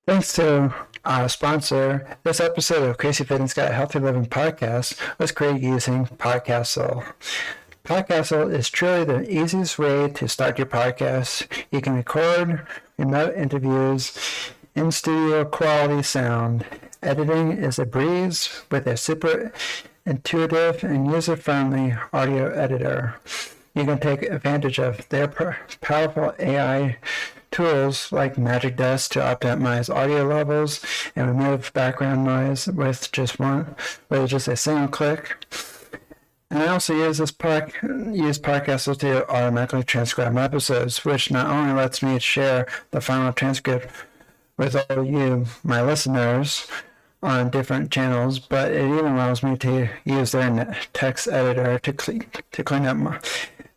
Thanks to our sponsor, this episode of Crazy Fitness Guy Healthy Living Podcast was created using Podcastle. Podcastle is truly the easiest way to start your podcast. You can record remote interviews in studio quality sound. Editing is a breeze with a super intuitive and user-friendly audio editor. You can take advantage of their powerful AI tools like Magic Dust to optimize audio levels and remove background noise with just a single click. And I also use Podcastle to automatically transcribe my episodes, which not only lets me share the final transcript with all of you, my listeners, on different channels, but it even allows me to use their text editor to clean up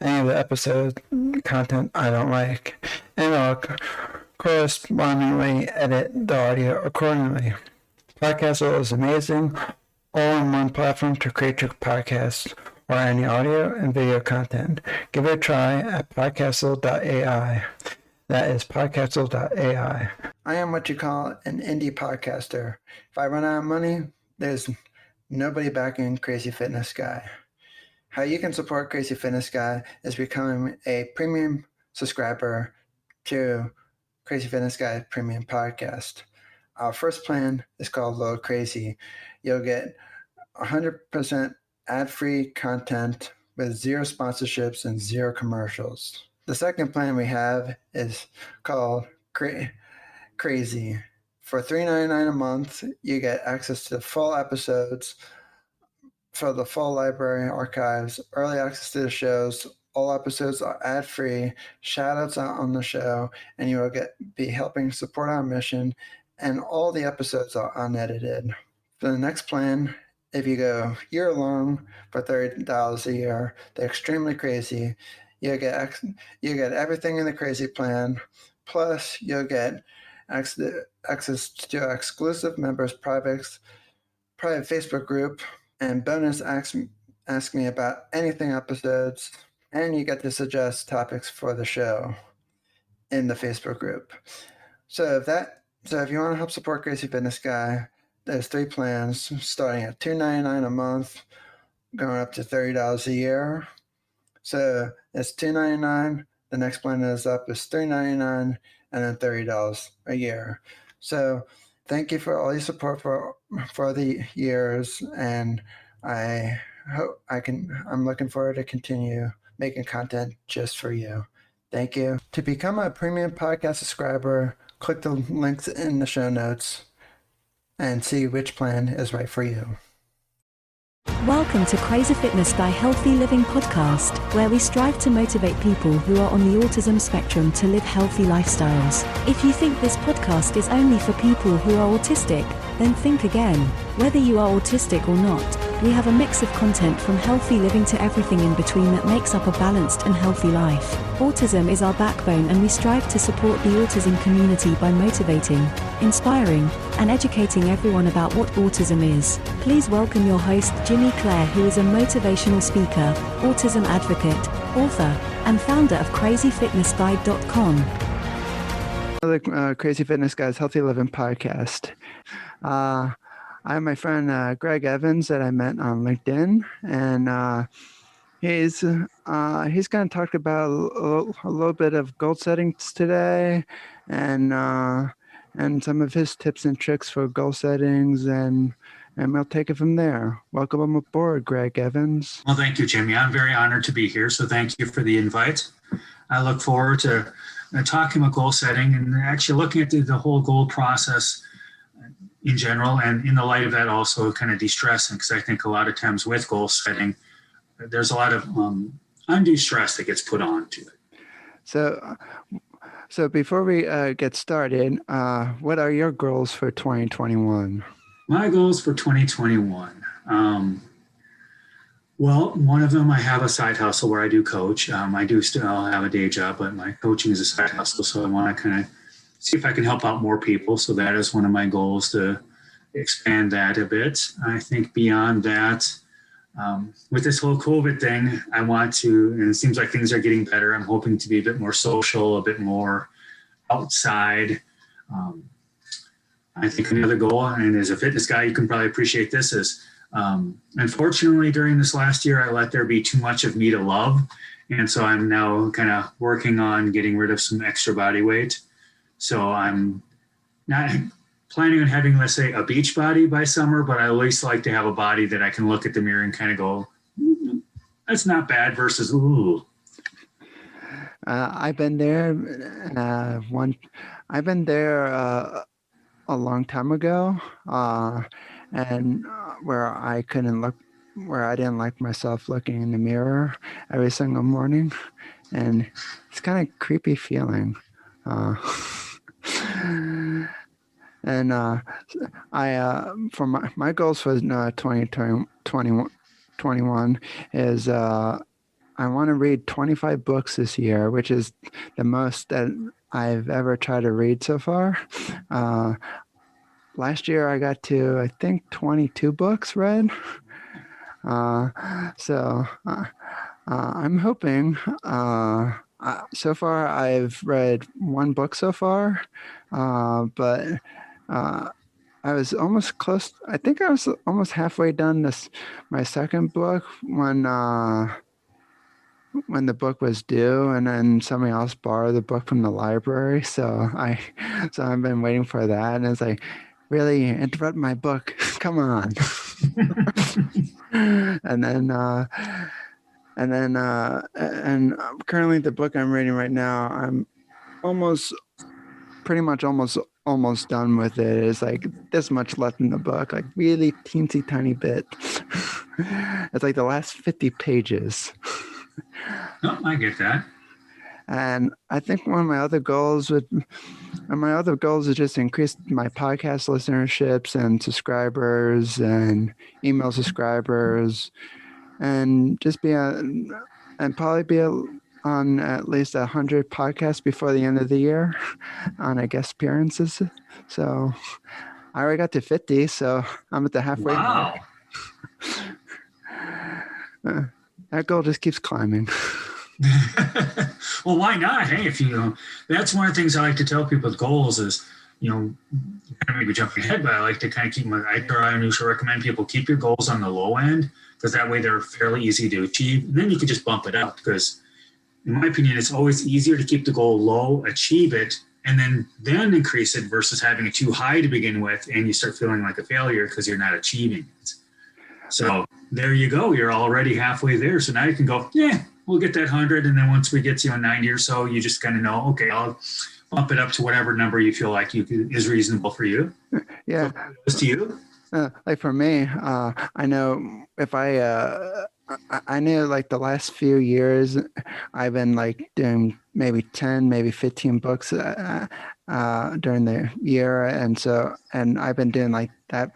any of the episode content I don't like, and I'll correspondingly edit the audio accordingly. Podcastle is amazing, all-in-one platform to create your podcast or any audio and video content. Give it a try at podcastle.ai. That is podcastle.ai. I am what you call an indie podcaster. If I run out of money, there's nobody backing Crazy Fitness Guy. How you can support Crazy Fitness Guy is becoming a premium subscriber to Crazy Fitness Guy Premium Podcast. Our first plan is called Load Crazy. You'll get 100% ad-free content with zero sponsorships and zero commercials. The second plan we have is called Crazy. For $3.99 a month, you get access to full episodes for the full library archives, early access to the shows. All episodes are ad-free, shout-outs on the show, and you will be helping support our mission, and all the episodes are unedited. For the next plan, if you go year-long for $30 a year, they're extremely crazy. You get everything in the crazy plan, plus you'll get access to exclusive members' private Facebook group, and bonus ask me about anything episodes, and you get to suggest topics for the show in the Facebook group. So if you want to help support Crazy Fitness Guy, there's 3 plans starting at $2.99 a month, going up to $30 a year. So it's $2.99. The next plan is $3.99, and then $30 a year. So thank you for all your support for the years, and I'm looking forward to continue making content just for you. Thank you. To become a premium podcast subscriber, click the links in the show notes and see which plan is right for you. Welcome to Crazy Fitness Guy Healthy Living Podcast, where we strive to motivate people who are on the autism spectrum to live healthy lifestyles. If you think this podcast is only for people who are autistic, then think again. Whether you are autistic or not, we have a mix of content from healthy living to everything in between that makes up a balanced and healthy life. Autism is our backbone, and we strive to support the autism community by motivating, inspiring, and educating everyone about what autism is. Please welcome your host, Clare, who is a motivational speaker, autism advocate, author, and founder of CrazyFitnessGuy.com. The Crazy Fitness Guy's Healthy Living Podcast. I have my friend Greg Evans that I met on LinkedIn, and he's going to talk about a little bit of goal settings today, and some of his tips and tricks for goal settings, and we'll take it from there. Welcome aboard, Greg Evans. Well, thank you, Jimmy. I'm very honored to be here, so thank you for the invite. I look forward to talking about goal setting and actually looking at the whole goal process in general, and in the light of that also kind of de-stressing, because I think a lot of times with goal setting, there's a lot of undue stress that gets put on to it. So before we get started, what are your goals for 2021? My goals for 2021. Well, one of them, I have a side hustle where I do coach. I do still have a day job, but my coaching is a side hustle. So I want to kind of see if I can help out more people. So that is one of my goals, to expand that a bit. I think beyond that, with this whole COVID thing, I want to, and it seems like things are getting better. I'm hoping to be a bit more social, a bit more outside. I think another goal, and as a fitness guy, you can probably appreciate this, is unfortunately during this last year, I let there be too much of me to love. And so I'm now kind of working on getting rid of some extra body weight. So I'm not planning on having, let's say, a beach body by summer, but I at least like to have a body that I can look at the mirror and kind of go, that's not bad versus, ooh. I've been there. I've been there a long time ago, and where I couldn't look, where I didn't like myself looking in the mirror every single morning, and it's kind of creepy feeling. And for my goals for 2021 is I want to read 25 books this year, which is the most that I've ever tried to read so far. Last year I got to, I think, 22 books read. So I'm hoping. So far I've read one book so far, but I was almost close. I think I was almost halfway done my second book when the book was due, and then somebody else borrowed the book from the library. So I've been waiting for that, and it's like, really interrupt my book? Come on. and currently the book I'm reading right now, I'm pretty much almost done with it. It's like this much left in the book, like really teensy tiny bit. It's like the last 50 pages. Oh, I get that. And I think one of my other goals is just increase my podcast listenerships and subscribers and email subscribers, and just and probably be on at least 100 podcasts before the end of the year on guest appearances. So I already got to 50, so I'm at the halfway mark. That goal just keeps climbing. Well, why not? Hey, that's one of the things I like to tell people with goals is, maybe jumping ahead, but I like to kind of I usually recommend people keep your goals on the low end, because that way they're fairly easy to achieve. And then you can just bump it up, because in my opinion, it's always easier to keep the goal low, achieve it, and then increase it versus having it too high to begin with, and you start feeling like a failure because you're not achieving it. So there you go. You're already halfway there. So now you can go, we'll get that 100. And then once we get to 90 or so, you just kind of know, okay, I'll bump it up to whatever number you feel like is reasonable for you. Yeah. So goes to you. Like for me, I know if I knew like the last few years, I've been like doing maybe 10, maybe 15 books during the year. And I've been doing like that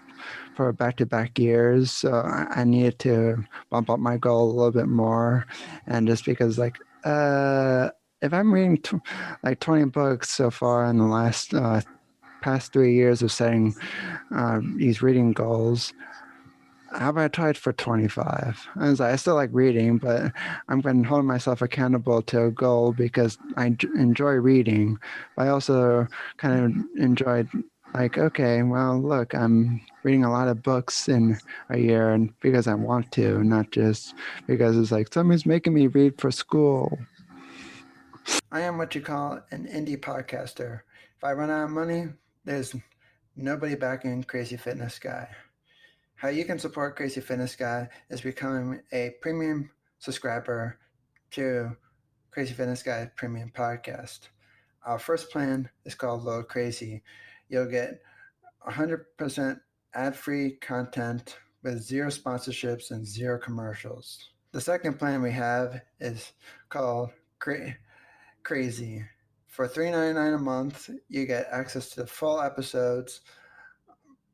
for back-to-back years. So I needed to bump up my goal a little bit more. And just because like, if I'm reading like 20 books so far in the last past 3 years of setting these reading goals, how about I try it for 25? I still like reading, but I'm going to hold myself accountable to a goal because I enjoy reading. But I also kind of enjoyed like, okay, well, look, I'm reading a lot of books in a year, and because I want to, not just because it's like somebody's making me read for school. I am what you call an indie podcaster. If I run out of money, there's nobody backing Crazy Fitness Guy. How you can support Crazy Fitness Guy is becoming a premium subscriber to Crazy Fitness Guy Premium Podcast. Our first plan is called Low Crazy. You'll get 100% ad-free content with zero sponsorships and zero commercials. The second plan we have is called Crazy. For $3.99 a month, you get access to the full episodes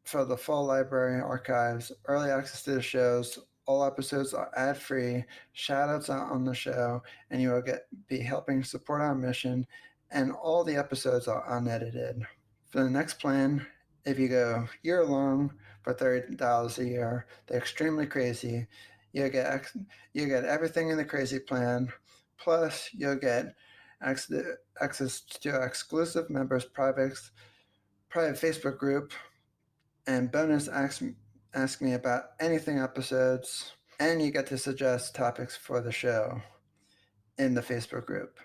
for the full library archives, early access to the shows. All episodes are ad-free, shout-outs on the show, and you will be helping support our mission, and all the episodes are unedited. For the next plan, if you go year-long for $30 a year, the Extremely Crazy, you'll get everything in the Crazy plan, plus you'll get access to exclusive members' private private Facebook group, and bonus ask me about anything episodes, and you get to suggest topics for the show in the Facebook group.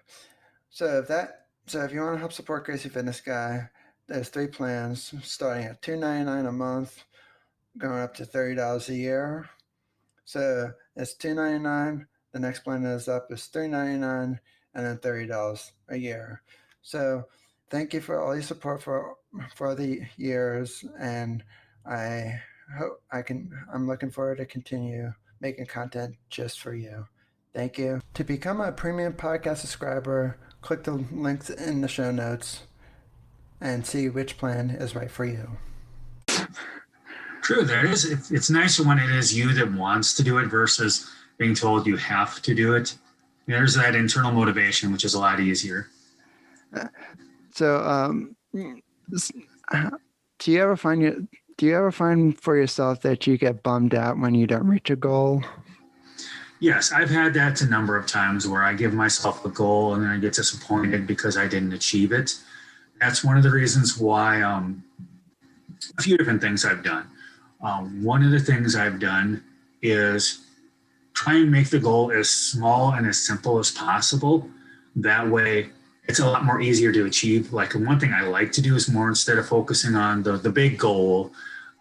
So if you want to help support Crazy Fitness Guy, there's 3 plans starting at $2.99 a month, going up to $30 a year. So it's $2.99. The next plan is up is $3.99, and then $30 a year. So thank you for all your support for the years, and I hope I'm looking forward to continue making content just for you. Thank you. To become a premium podcast subscriber, click the links in the show notes and see which plan is right for you. True, there is. It's nicer when it is you that wants to do it versus being told you have to do it. There's that internal motivation, which is a lot easier. So, do you ever find for yourself that you get bummed out when you don't reach a goal? Yes, I've had that a number of times where I give myself a goal and then I get disappointed because I didn't achieve it. That's one of the reasons why a few different things I've done. One of the things I've done is try and make the goal as small and as simple as possible. That way, it's a lot more easier to achieve. Like one thing I like to do is more instead of focusing on the big goal,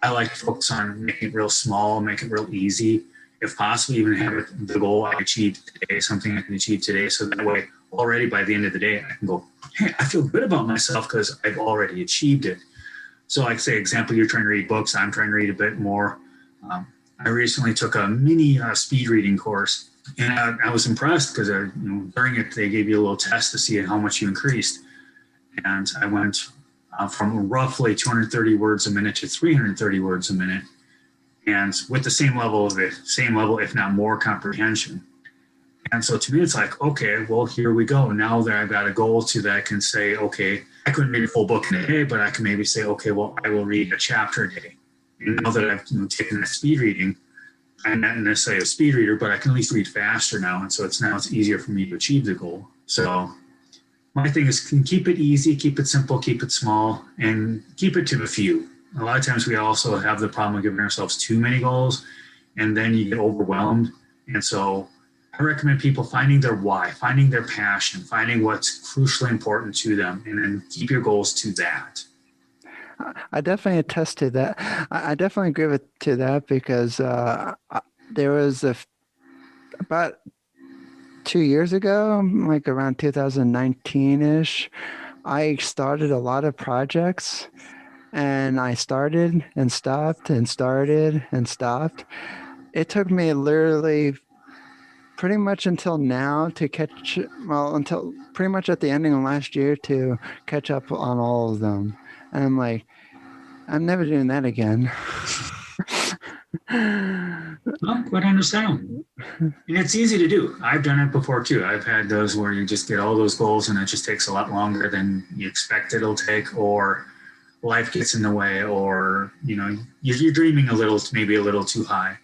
I like to focus on making it real small, make it real easy. If possible, even have the goal I achieved today, something I can achieve today. So that way, already by the end of the day, I can go, hey, I feel good about myself because I've already achieved it. So like say, example, you're trying to read books, I'm trying to read a bit more. I recently took a mini speed reading course, and I was impressed because during it, they gave you a little test to see how much you increased. And I went from roughly 230 words a minute to 330 words a minute. And with the same level, if not more comprehension. And so to me, it's like, okay, well, here we go. Now that I've got a goal to that, I can say, okay, I couldn't read a full book in a day, but I can maybe say, okay, well, I will read a chapter a day. And now that I've taken that speed reading, I'm not necessarily a speed reader, but I can at least read faster now. And so it's easier for me to achieve the goal. So my thing is keep it easy, keep it simple, keep it small, and keep it to a few. A lot of times we also have the problem of giving ourselves too many goals, and then you get overwhelmed. And so I recommend people finding their why, finding their passion, finding what's crucially important to them, and then keep your goals to that. I definitely attest to that. I definitely agree to that because there was about 2 years ago, like around 2019-ish, I started a lot of projects, and I started and stopped and started and stopped. It took me literally pretty much until now to until pretty much at the ending of last year to catch up on all of them. And I'm like, I'm never doing that again. Well, quite understandable. And it's easy to do. I've done it before too. I've had those where you just get all those goals and it just takes a lot longer than you expect it'll take, or life gets in the way, or you're dreaming maybe a little too high.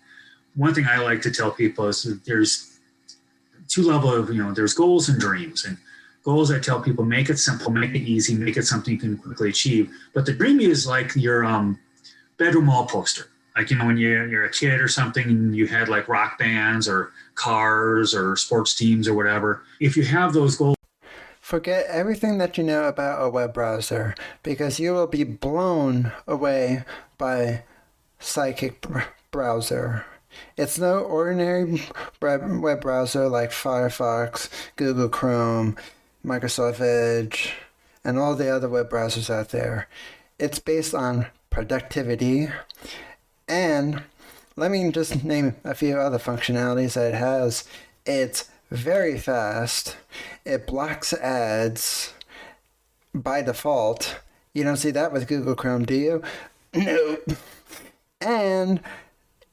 One thing I like to tell people is that there's two levels of there's goals and dreams. And goals, I tell people, make it simple, make it easy, make it something you can quickly achieve. But the dream is like your bedroom wall poster. Like when you're a kid or something and you had like rock bands or cars or sports teams or whatever. If you have those goals, forget everything that you know about a web browser, because you will be blown away by Psychic Browser. It's no ordinary web browser like Firefox, Google Chrome, Microsoft Edge, and all the other web browsers out there. It's based on productivity, and let me just name a few other functionalities that it has. It's very fast. It blocks ads by default. You don't see that with Google Chrome, do you? Nope. And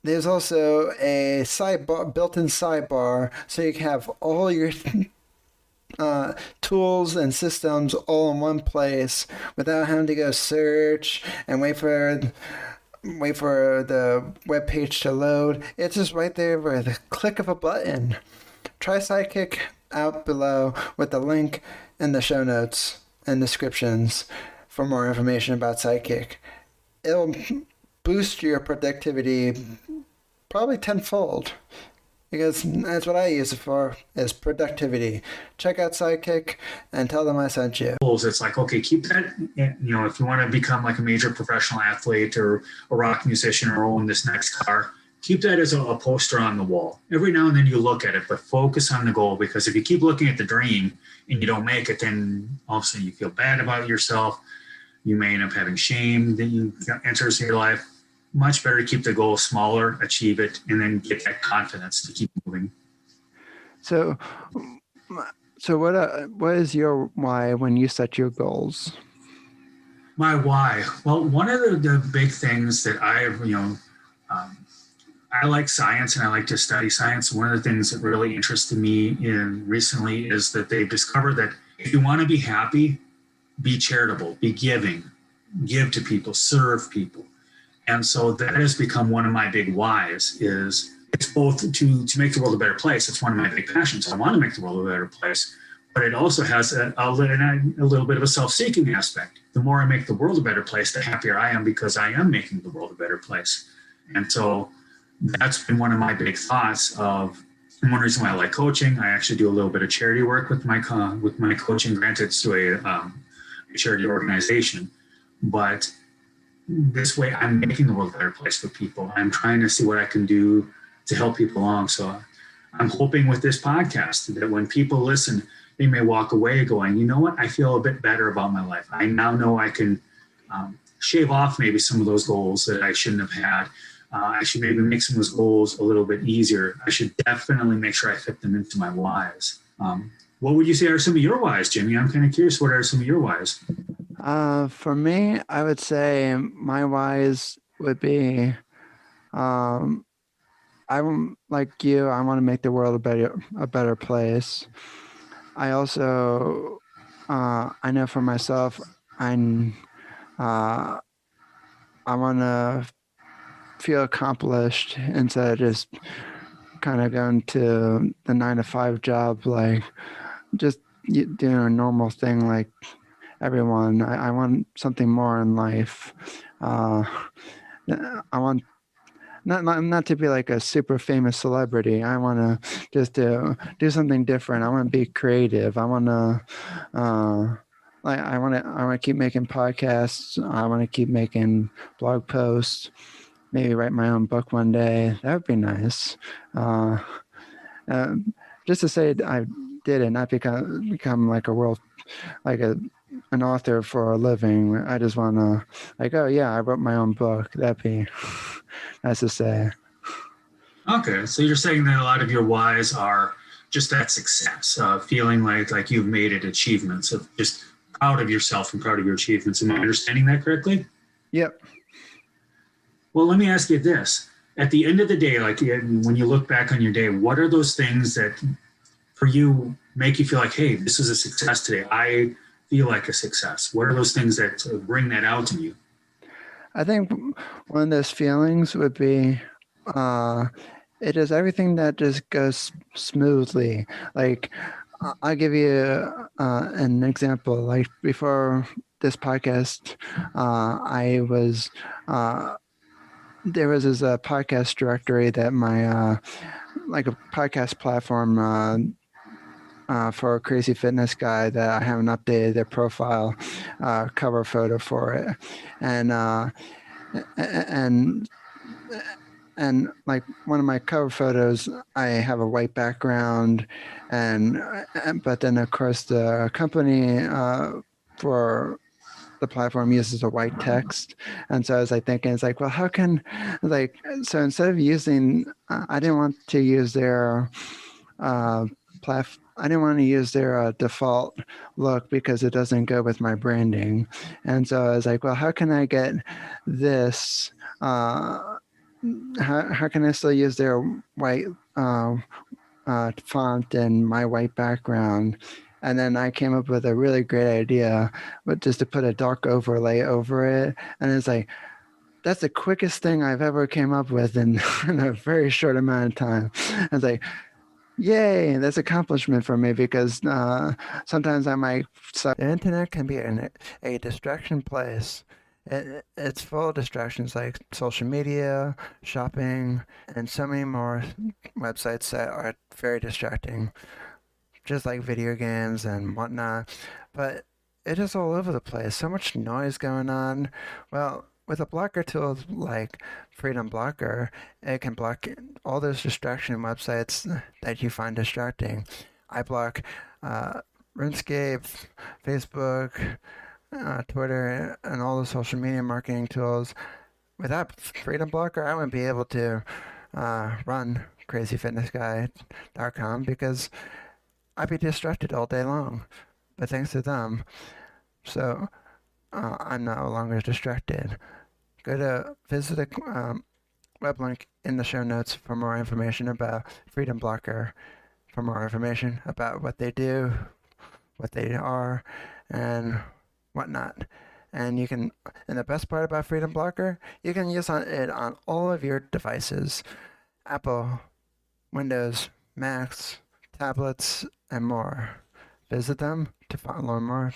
there's also a built-in sidebar, so you can have all your tools and systems all in one place without having to go search and wait for the web page to load. It's just right there with a click of a button. Try Sidekick out below with the link in the show notes and descriptions for more information about Sidekick. It'll boost your productivity probably tenfold, because that's what I use it for, is productivity. Check out Sidekick and tell them I sent you. It's like, okay, keep that, if you want to become like a major professional athlete or a rock musician or own this next car, keep that as a poster on the wall. Every now and then you look at it, but focus on the goal, because if you keep looking at the dream and you don't make it, then all of a sudden you feel bad about yourself. You may end up having shame that you enters your life. Much better to keep the goal smaller, achieve it, and then get that confidence to keep moving. So what is your why when you set your goals? My why? Well, one of the big things that I like science and I like to study science. One of the things that really interested me recently is that they've discovered that if you want to be happy, be charitable, be giving, give to people, serve people. And so that has become one of my big whys. Is it's both to make the world a better place. It's one of my big passions. I want to make the world a better place, but it also has a little bit of a self-seeking aspect. The more I make the world a better place, the happier I am, because I am making the world a better place. And so that's been one of my big thoughts of, and one reason why I like coaching. I actually do a little bit of charity work with my coaching. Granted, it's to a charity organization, but this way I'm making the world a better place for people. I'm trying to see what I can do to help people along. So I'm hoping with this podcast that when people listen, they may walk away going, you know what, I feel a bit better about my life. I now know I can shave off maybe some of those goals that I shouldn't have had. I should maybe make some of those goals a little bit easier. I should definitely make sure I fit them into my whys. What would you say are some of your whys, Jimmy? I'm kind of curious, what are some of your whys? For me, I would say my whys would be, I'm like you. I want to make the world a better place. I also, I know for myself, I want to feel accomplished instead of just kind of going to the 9-to-5 job, like just doing a normal thing like everyone. I want something more in life. I want not to be like a super famous celebrity. I want to just do something different. I want to be creative. I want to I want to keep making podcasts. I want to keep making blog posts. Maybe write my own book one day. That would be nice. Just to say I did it, not become like an author for a living. I just want to oh yeah, I wrote my own book. That'd be nice to say. Okay, so you're saying that a lot of your whys are just that success, feeling like you've made it, achievements, of just proud of yourself and proud of your achievements. Am I understanding that correctly? Yep. Well, let me ask you this. At the end of the day, like when you look back on your day, what are those things that for you make you feel like, hey, this is a success today? I feel like a success. What are those things that bring that out in you? I think one of those feelings would be, it is everything that just goes smoothly. Like, I'll give you an example. Like before this podcast, there was this podcast directory that my like a podcast platform for CrazyFitnessGuy that I haven't updated their profile cover photo for it, and like one of my cover photos, I have a white background, but then of course the company for the platform uses a white text. And so I was thinking, it's well, how can, so instead of using, I didn't want to use their I didn't want to use their default look because it doesn't go with my branding. And so I was well, how can I get this, how can I still use their white font and my white background? And then I came up with a really great idea, but just to put a dark overlay over it. And it's that's the quickest thing I've ever came up with in a very short amount of time. And it's Yay, that's accomplishment for me because sometimes I might suck. The internet can be a distraction place. It's full of distractions like social media, shopping, and so many more websites that are very distracting, just like video games and whatnot. But it is all over the place. So much noise going on. Well, with a blocker tool like Freedom Blocker, it can block all those distraction websites that you find distracting. I block uh, RuneScape, Facebook, Twitter, and all the social media marketing tools. Without Freedom Blocker, I wouldn't be able to run CrazyFitnessGuy.com because I'd be distracted all day long. But thanks to them, so I'm no longer distracted. Go to visit the web link in the show notes for more information about Freedom Blocker, for more information about what they do, what they are, and whatnot. And you can, and the best part about Freedom Blocker, you can use it on all of your devices: Apple, Windows, Macs, tablets, and more. Visit them to learn more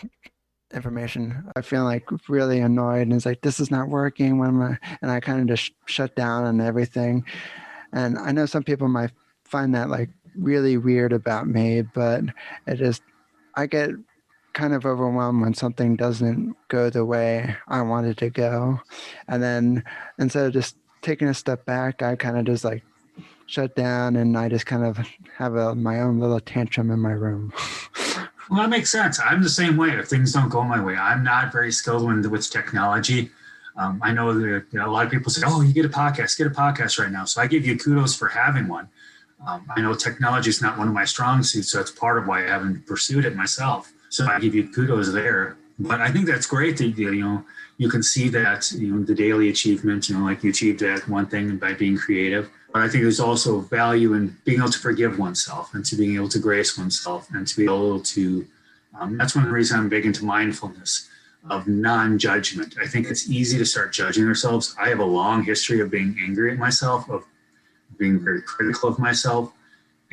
information. I feel like really annoyed, and it's like this is not working. And I kind of just shut down and everything. And I know some people might find that like really weird about me, but I get kind of overwhelmed when something doesn't go the way I want it to go. And then instead of just taking a step back, I kind of just like shut down and I just kind of have my own little tantrum in my room. Well, that makes sense. I'm the same way. If things don't go my way, I'm not very skilled with technology. I know that a lot of people say, "Oh, you get a podcast right now." So I give you kudos for having one. I know technology is not one of my strong suits, so that's part of why I haven't pursued it myself. So I give you kudos there. But I think that's great that you can see that the daily achievement, like you achieved that one thing by being creative. But I think there's also value in being able to forgive oneself and to being able to grace oneself and to be able to, that's one of the reasons I'm big into mindfulness, of non-judgment. I think it's easy to start judging ourselves. I have a long history of being angry at myself, of being very critical of myself.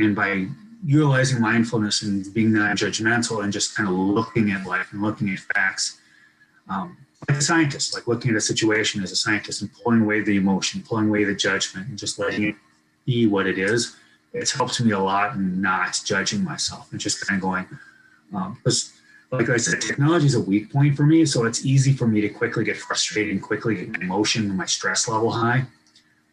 And by utilizing mindfulness and being non-judgmental and just kind of looking at life and looking at facts, like a scientist, like looking at a situation as a scientist and pulling away the emotion, pulling away the judgment, and just letting it be what it is. It's helped me a lot in not judging myself and just kind of going, because like I said, technology is a weak point for me. So it's easy for me to quickly get frustrated and quickly get my emotion and my stress level high.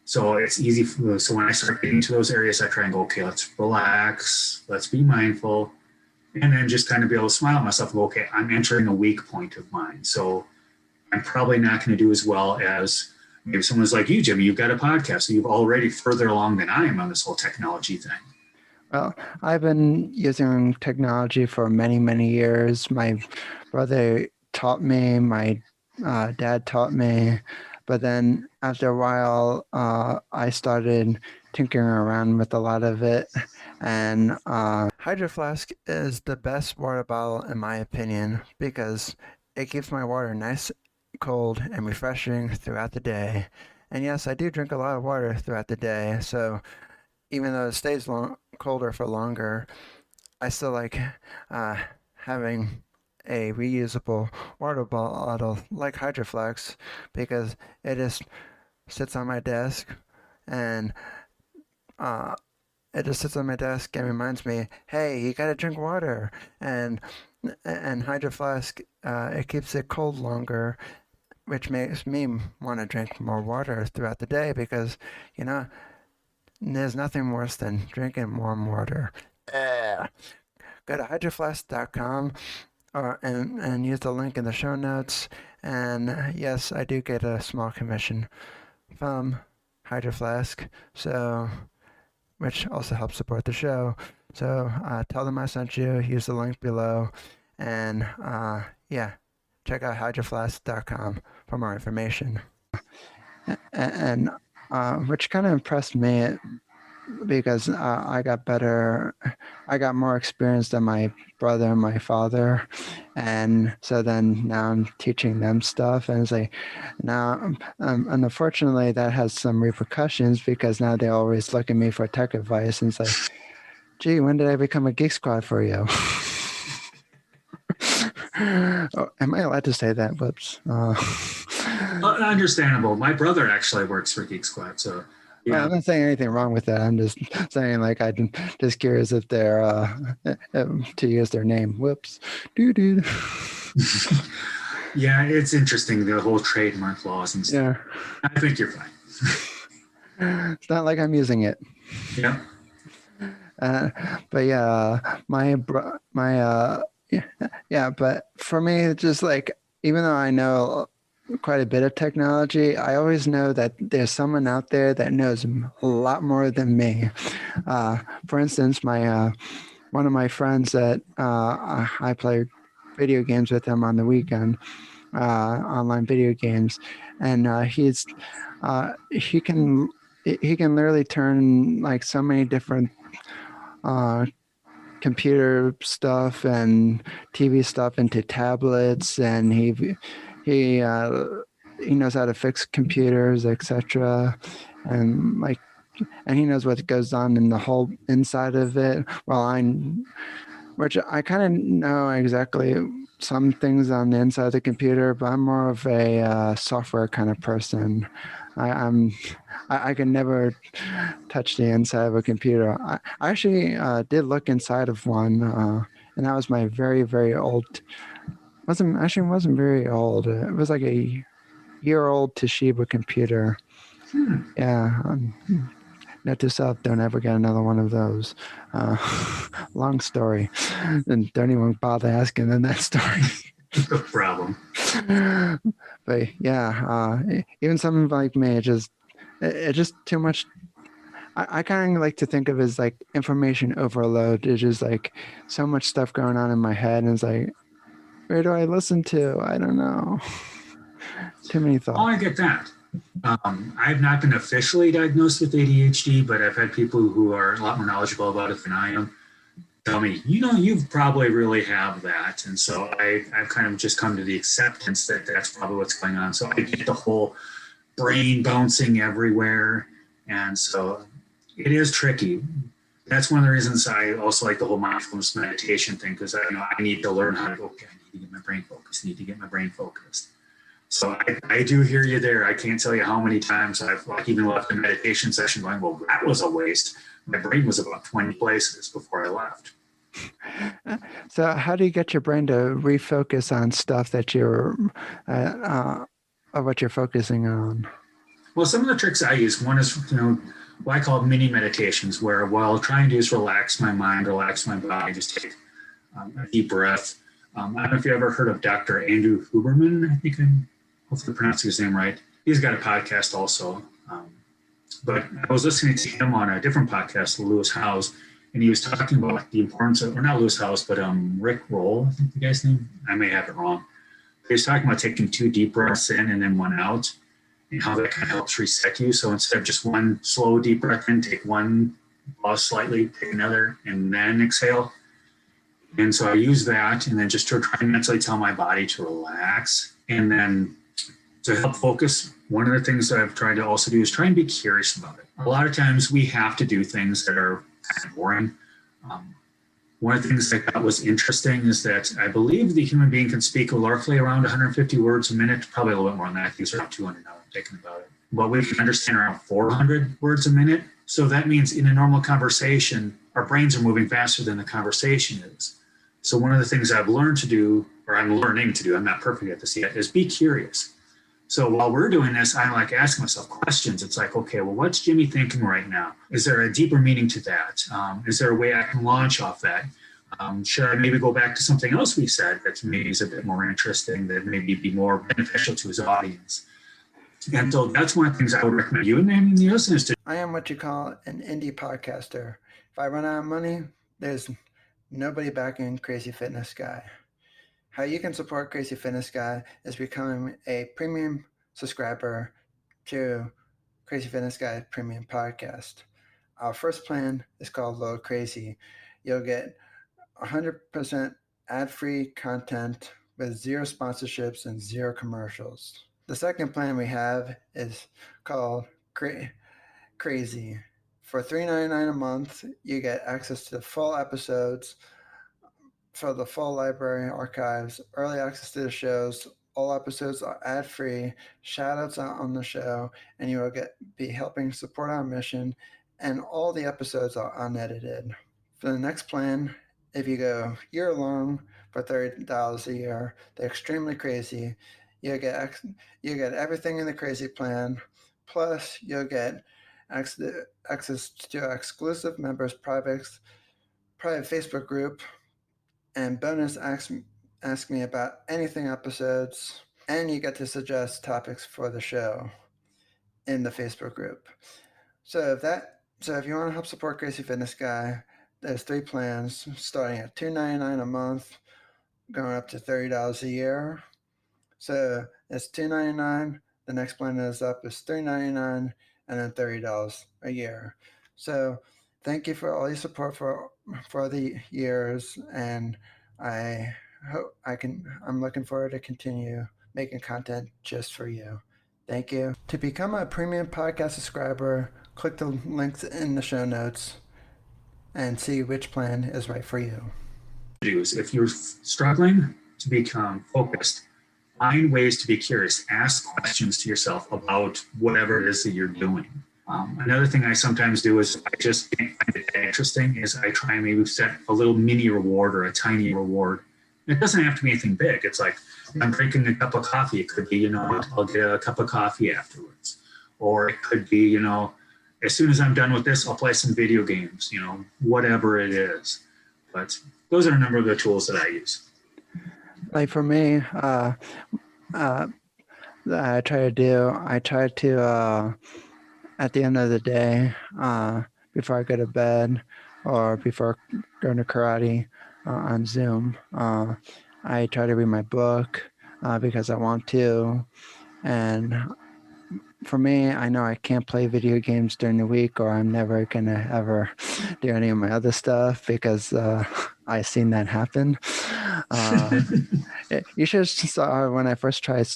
So it's easy. So when I start getting to those areas, I try and go, okay, let's relax, let's be mindful, and then just kind of be able to smile at myself and go, okay, I'm entering a weak point of mine. So I'm probably not going to do as well as maybe someone's like you, Jimmy. You've got a podcast, so you've already further along than I am on this whole technology thing. Well, I've been using technology for many, many years. My brother taught me, my dad taught me, but then after a while, I started tinkering around with a lot of it. And Hydro Flask is the best water bottle in my opinion because it keeps my water nice, cold, and refreshing throughout the day. And yes, I do drink a lot of water throughout the day, so even though it stays colder for longer, I still like having a reusable water bottle like Hydro Flask because it just sits on my desk and it just sits on my desk and reminds me, hey, you gotta drink water. And Hydro Flask, it keeps it cold longer, which makes me want to drink more water throughout the day because, there's nothing worse than drinking warm water. Go to hydroflask.com and use the link in the show notes. And yes, I do get a small commission from Hydro Flask, which also helps support the show. So tell them I sent you, use the link below, and check out hydroflask.com for more information. And which kind of impressed me because I got more experience than my brother and my father, and so then now I'm teaching them stuff, and it's like now, and unfortunately that has some repercussions because now they always look at me for tech advice, and it's like, Gee, when did I become a Geek Squad for you? Oh, am I allowed to say that? Whoops. Understandable. My brother actually works for Geek Squad, so Well, yeah. I'm not saying anything wrong with that. I'm just saying, like, I'm just curious if they're to use their name. Whoops. Doo. Yeah, it's interesting, the whole trademark laws and stuff. Yeah. I think you're fine. It's not like I'm using it. Yeah. But yeah, yeah. But for me, it's just like, even though I know quite a bit of technology, I always know that there's someone out there that knows a lot more than me. For instance, my one of my friends that I play video games with him on the weekend, online video games, and he can literally turn like so many different uh, computer stuff and TV stuff into tablets, and he uh, he knows how to fix computers, etc. And like, and he knows what goes on in the whole inside of it. Which I kind of know exactly some things on the inside of the computer, but I'm more of a software kind of person. I can never touch the inside of a computer. I actually did look inside of one, and that was my very, very old. Wasn't very old. It was like a year-old Toshiba computer. Yeah. Note to self: don't ever get another one of those. Long story, and don't even bother asking in that story. No problem. But yeah, even something like me, it's just too much. I kind of like to think of it as like information overload. It's just like so much stuff going on in my head, and it's like, where do I listen to? I don't know. Too many Oh, thoughts. I get that. I've not been officially diagnosed with ADHD, but I've had people who are a lot more knowledgeable about it than I am tell me, you probably really have that. And so I've kind of just come to the acceptance that that's probably what's going on. So I get the whole brain bouncing everywhere. And so it is tricky. That's one of the reasons I also like the whole mindfulness meditation thing, because I need to learn how to, okay, I need to get my brain focused. So I do hear you there. I can't tell you how many times I've even left a meditation session going, well, that was a waste. My brain was about 20 places before I left. So how do you get your brain to refocus on stuff that of what you're focusing on? Well, some of the tricks I use, one is, what I call mini meditations, where what I'll try and do is relax my mind, relax my body, just take a deep breath. I don't know if you ever heard of Dr. Andrew Huberman. I think I'm hopefully pronouncing his name right. He's got a podcast also. But I was listening to him on a different podcast, Lewis Howes, and he was talking about the importance of, or not Lewis Howes, but Rick Roll, I think the guy's name. I may have it wrong. He was talking about taking 2 deep breaths in and then 1 out, and how that kind of helps reset you. So instead of just 1 slow deep breath in, take 1, pause slightly, take another, and then exhale. And so I use that, and then just to try and mentally tell my body to relax. And then to help focus, one of the things that I've tried to also do is try and be curious about it. A lot of times we have to do things that are kind of boring. One of the things I thought was interesting is that I believe the human being can speak roughly around 150 words a minute, probably a little bit more than that. I think it's around 200 now, I'm thinking about it. But we can understand around 400 words a minute. So that means in a normal conversation, our brains are moving faster than the conversation is. So one of the things I've learned to do, or I'm learning to do, I'm not perfect at this yet, is be curious. So while we're doing this, I like asking myself questions. It's like, okay, well, what's Jimmy thinking right now? Is there a deeper meaning to that? Is there a way I can launch off that? Should I maybe go back to something else we said that maybe is a bit more interesting, that maybe be more beneficial to his audience? And so that's one of the things I would recommend you and the listeners to. I am what you call an indie podcaster. If I run out of money, there's nobody backing Crazy Fitness Guy. How you can support Crazy Fitness Guy is becoming a premium subscriber to Crazy Fitness Guy Premium Podcast. Our first plan is called Low Crazy. You'll get 100% ad-free content with 0 sponsorships and 0 commercials. The second plan we have is called Crazy For $3.99 a month, you get access to the full episodes for the full library archives, early access to the shows. All episodes are ad-free, shout-outs on the show, and you will be helping support our mission, and all the episodes are unedited. For the next plan, if you go year-long for $30 a year, they're extremely crazy. You'll get everything in the crazy plan, plus you'll get access to our exclusive members' private Facebook group, and bonus ask me about anything episodes, and you get to suggest topics for the show in the Facebook group. So if you want to help support Crazy Fitness Guy, there's 3 plans starting at $2.99 a month, going up to $30 a year. So it's $2.99. The next plan is $3.99, and then $30 a year. So thank you for all your support for the years, and I hope I'm looking forward to continue making content just for you. Thank you. To become a premium podcast subscriber, click the links in the show notes and see which plan is right for you. If you're struggling to become focused, find ways to be curious. Ask questions to yourself about whatever it is that you're doing. Another thing I sometimes do is I just find it interesting is I try and maybe set a little mini reward or a tiny reward. It doesn't have to be anything big. It's like I'm drinking a cup of coffee. It could be, I'll get a cup of coffee afterwards. Or it could be, as soon as I'm done with this, I'll play some video games, whatever it is. But those are a number of the tools that I use. Like for me, I try to at the end of the day, before I go to bed or before going to karate on Zoom, I try to read my book because I want to. And for me, I know I can't play video games during the week, or I'm never going to ever do any of my other stuff because I've seen that happen. You should have saw when I first tried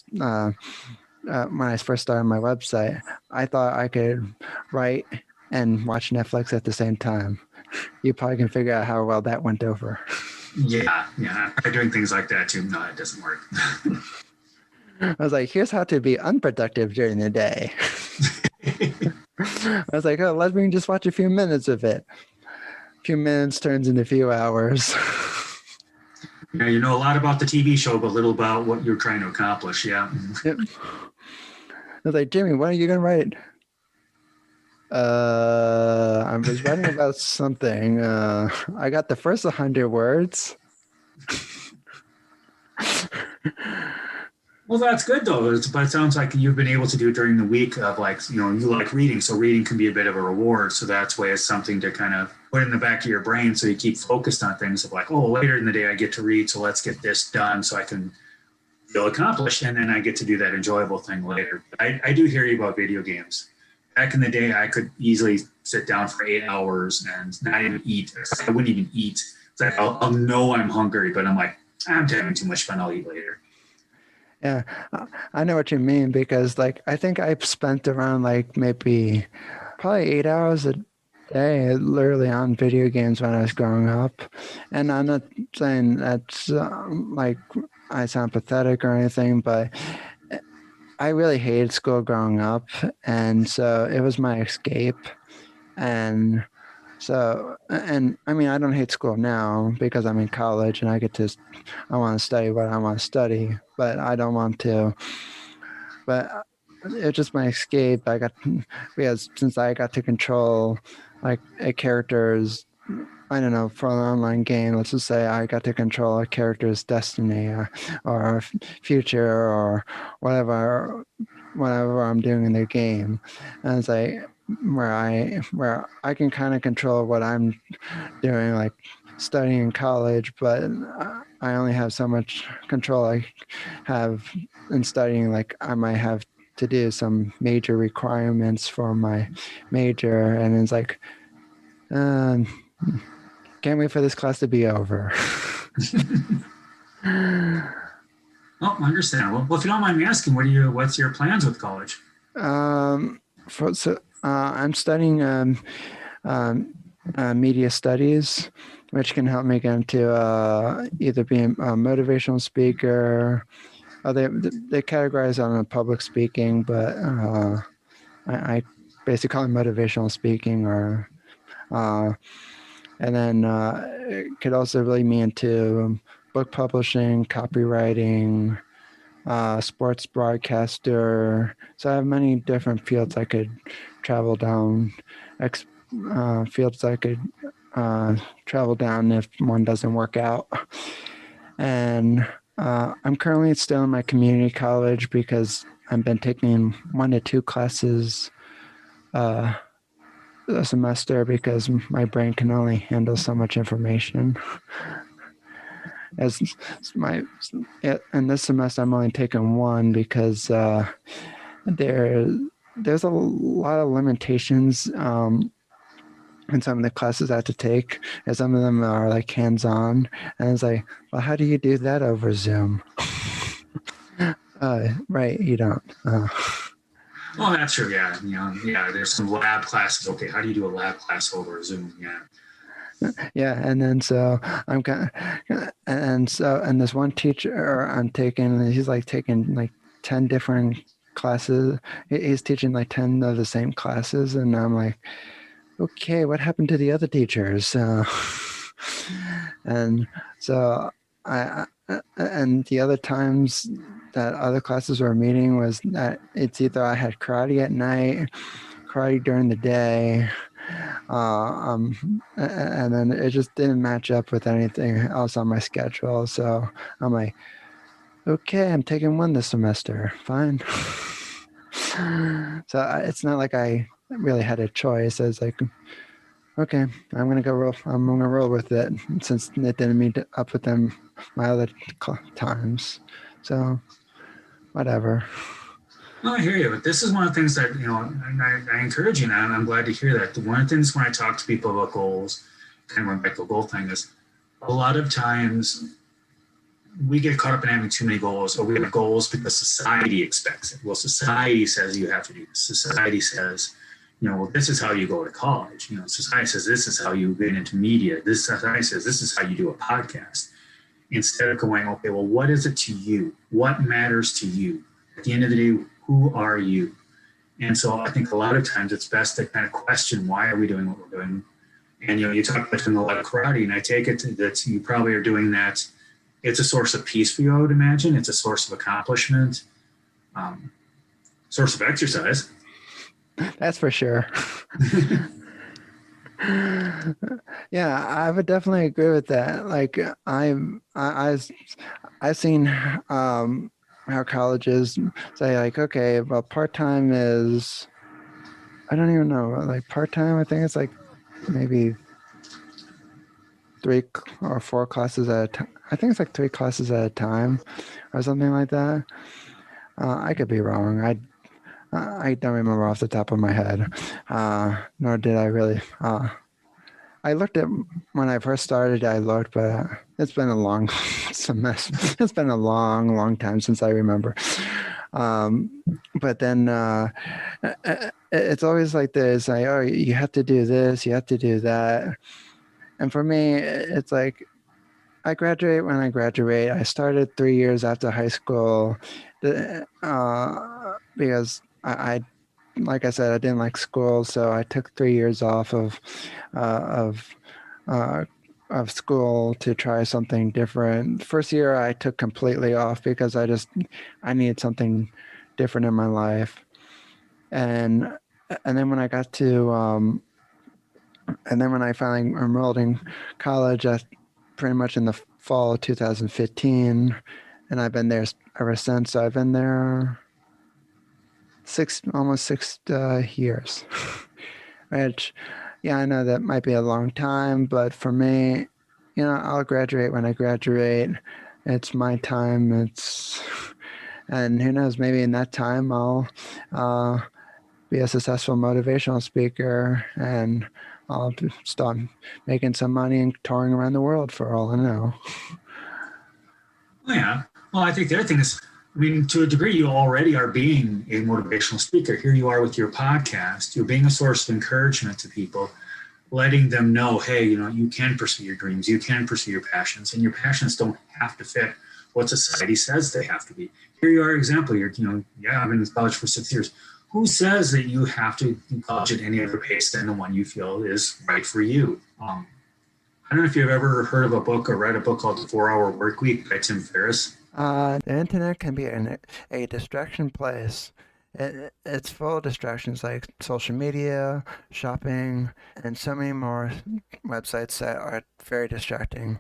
when I first started my website, I thought I could write and watch Netflix at the same time. You probably can figure out how well that went over. Yeah. I'm doing things like that too. No, it doesn't work. I was like, here's how to be unproductive during the day. I was like, oh, let me just watch a few minutes of it. A few minutes turns into a few hours. Yeah, you know a lot about the TV show, but little about what you're trying to accomplish. Yeah. Yep. I was like, Jimmy, when are you going to write? I was writing about something. I got the first 100 words. Well, that's good though. But it sounds like you've been able to do it during the week of you like reading. So reading can be a bit of a reward. So that's why it's something to kind of put in the back of your brain. So you keep focused on things of like, oh, later in the day I get to read. So let's get this done so I can feel accomplished. And then I get to do that enjoyable thing later. I do hear you about video games. Back in the day, I could easily sit down for 8 hours and not even eat. I wouldn't even eat. It's like I'll know I'm hungry, but I'm like, I'm having too much fun. I'll eat later. Yeah, I know what you mean because I think I've spent around maybe probably 8 hours a day literally on video games when I was growing up. And I'm not saying that's I sound pathetic or anything, but I really hated school growing up. And so it was my escape. And so, and I mean, I don't hate school now because I'm in college and I want to study what I want to study, but I don't want to. But it's just my escape. Because since I got to control a character's, I don't know, for an online game, let's just say I got to control a character's destiny or future or whatever I'm doing in their game. And it's where I can kind of control what I'm doing, like studying in college, but I only have so much control I have in studying. I might have to do some major requirements for my major, and it's can't wait for this class to be over. Oh, understandable. Well, if you don't mind me asking, what's your plans with college? I'm studying media studies, which can help me get into either being a motivational speaker. They categorize on public speaking, but I basically call it motivational speaking, or and then it could also lead me into book publishing, copywriting, sports broadcaster. So I have many different fields I could travel down, fields I could travel down if one doesn't work out. And I'm currently still in my community college because I've been taking 1 to 2 classes a semester because my brain can only handle so much information. As my and this semester I'm only taking 1 because there's a lot of limitations in some of the classes I have to take, and some of them are like hands-on, and it's like, well, how do you do that over Zoom? Right, you don't. Well, that's true. Yeah, there's some lab classes. Okay, how do you do a lab class over Zoom? Yeah, and then so I'm kind of, and this one teacher I'm taking, he's like taking like 10 different classes. He's teaching like 10 of the same classes, and I'm like, okay, what happened to the other teachers? And so and the other times that other classes were meeting was that it's either I had karate at night, karate during the day, and then it just didn't match up with anything else on my schedule. So I'm like, okay, I'm taking 1 this semester. Fine. So it's not like I really had a choice. I was like, okay, I'm gonna roll with it since it didn't meet up with them my other times. So whatever. Well, I hear you, but this is one of the things that, and I encourage you now, and I'm glad to hear that. One of the things when I talk to people about goals, kind of going back to the goal thing, is a lot of times we get caught up in having too many goals, or we have goals because society expects it. Well, society says you have to do this. Society says, well, this is how you go to college. Society says this is how you get into media. This society says this is how you do a podcast. Instead of going, okay, well, what is it to you? What matters to you? At the end of the day, who are you? And so I think a lot of times it's best to kind of question, why are we doing what we're doing? And, you talk about doing a lot of karate, and I take it that you probably are doing that. It's a source of peace for you, I would imagine. It's a source of accomplishment, source of exercise. That's for sure. Yeah, I would definitely agree with that. Like I've seen how colleges say like, okay, well, part-time is, I don't even know, like part-time, I think it's like maybe 3 or 4 classes at a time. I think it's like 3 classes at a time or something like that. I could be wrong. I don't remember off the top of my head, nor did I really. I looked at when I first started. I looked, but it's been a long semester. It's been a long time since I remember. But then it's always like this: like, oh, you have to do this, you have to do that. And for me, it's like I graduate when I graduate. I started 3 years after high school because I like I said, I didn't like school, so I took 3 years off of school to try something different. First year I took completely off because I needed something different in my life. And then when I got to and then when I finally enrolled in college, pretty much in the fall of 2015, and I've been there ever since. So I've been there almost 6 years. Which, yeah, I know that might be a long time, but for me, I'll graduate when I graduate. It's my time. And who knows, maybe in that time I'll be a successful motivational speaker, and I'll start making some money and touring around the world for all I know. Yeah. Well, I think the other thing is, to a degree, you already are being a motivational speaker. Here you are with your podcast. You're being a source of encouragement to people. letting them know, hey, you can pursue your dreams, you can pursue your passions, and your passions don't have to fit what society says they have to be. Here you are, example. I've been in college for 6 years. Who says that you have to do college at any other pace than the one you feel is right for you? I don't know if you've ever heard of a book or read a book called The 4 Hour Work Week by Tim Ferriss. The internet can be a distraction place. It's full of distractions like social media, shopping, and so many more websites that are very distracting,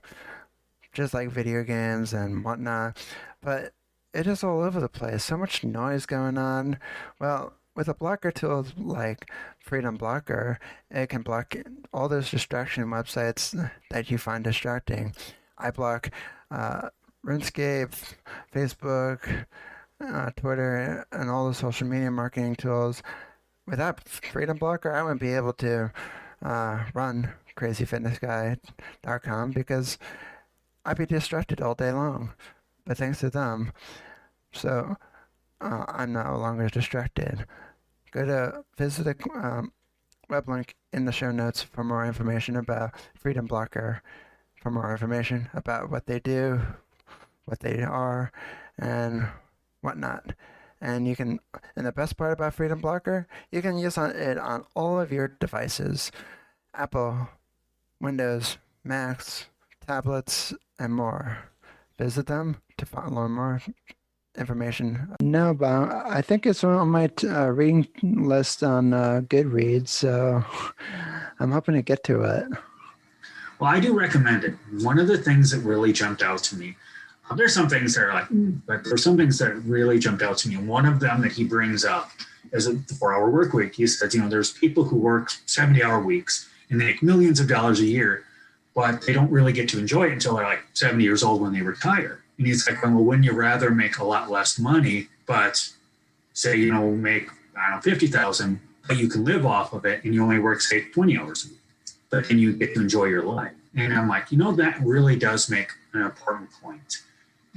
just like video games and whatnot. But it is all over the place. So much noise going on. Well, with a blocker tool like Freedom Blocker, it can block all those distraction websites that you find distracting. I block RuneScape, Facebook, Twitter, and all the social media marketing tools. Without Freedom Blocker, I wouldn't be able to run CrazyFitnessGuy.com because I'd be distracted all day long. But thanks to them, so I'm no longer distracted. Visit the web link in the show notes for more information about Freedom Blocker, for more information about what they do, what they are, and whatnot. And the best part about Freedom Blocker, you can use it on all of your devices: Apple, Windows, Macs, tablets, and more. Visit them to learn more information. No, but I think it's on my reading list on Goodreads, so I'm hoping to get to it. Well, I do recommend it. One of the things that really jumped out to me, there's some things that are like, but there's some things that really jumped out to me. And one of them that he brings up is the 4 Hour Work Week. He says, there's people who work 70-hour weeks and they make millions of dollars a year, but they don't really get to enjoy it until they're like 70 years old when they retire. And he's like, well, wouldn't you rather make a lot less money, but say, make, 50,000, but you can live off of it and you only work, say, 20 hours a week, but then you get to enjoy your life. And I'm like, that really does make an important point.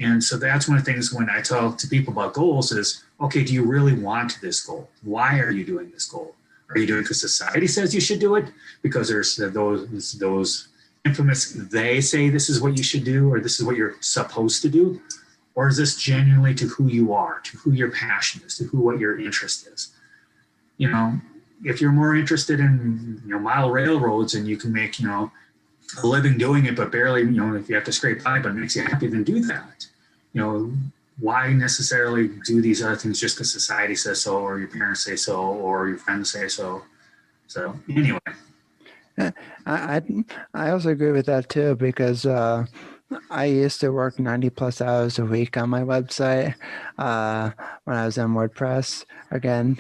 And so that's one of the things when I talk to people about goals is, okay, do you really want this goal? Why are you doing this goal? Are you doing it because society says you should do it? Because there's those infamous, they say this is what you should do, or this is what you're supposed to do? Or is this genuinely to who you are, to who your passion is, to what your interest is? If you're more interested in, mile railroads and you can make, a living doing it, but barely, if you have to scrape by, but it makes you happy, then do that. Why necessarily do these other things just because society says so, or your parents say so, or your friends say so? So anyway. I also agree with that too, because I used to work 90 plus hours a week on my website when I was in WordPress. Again,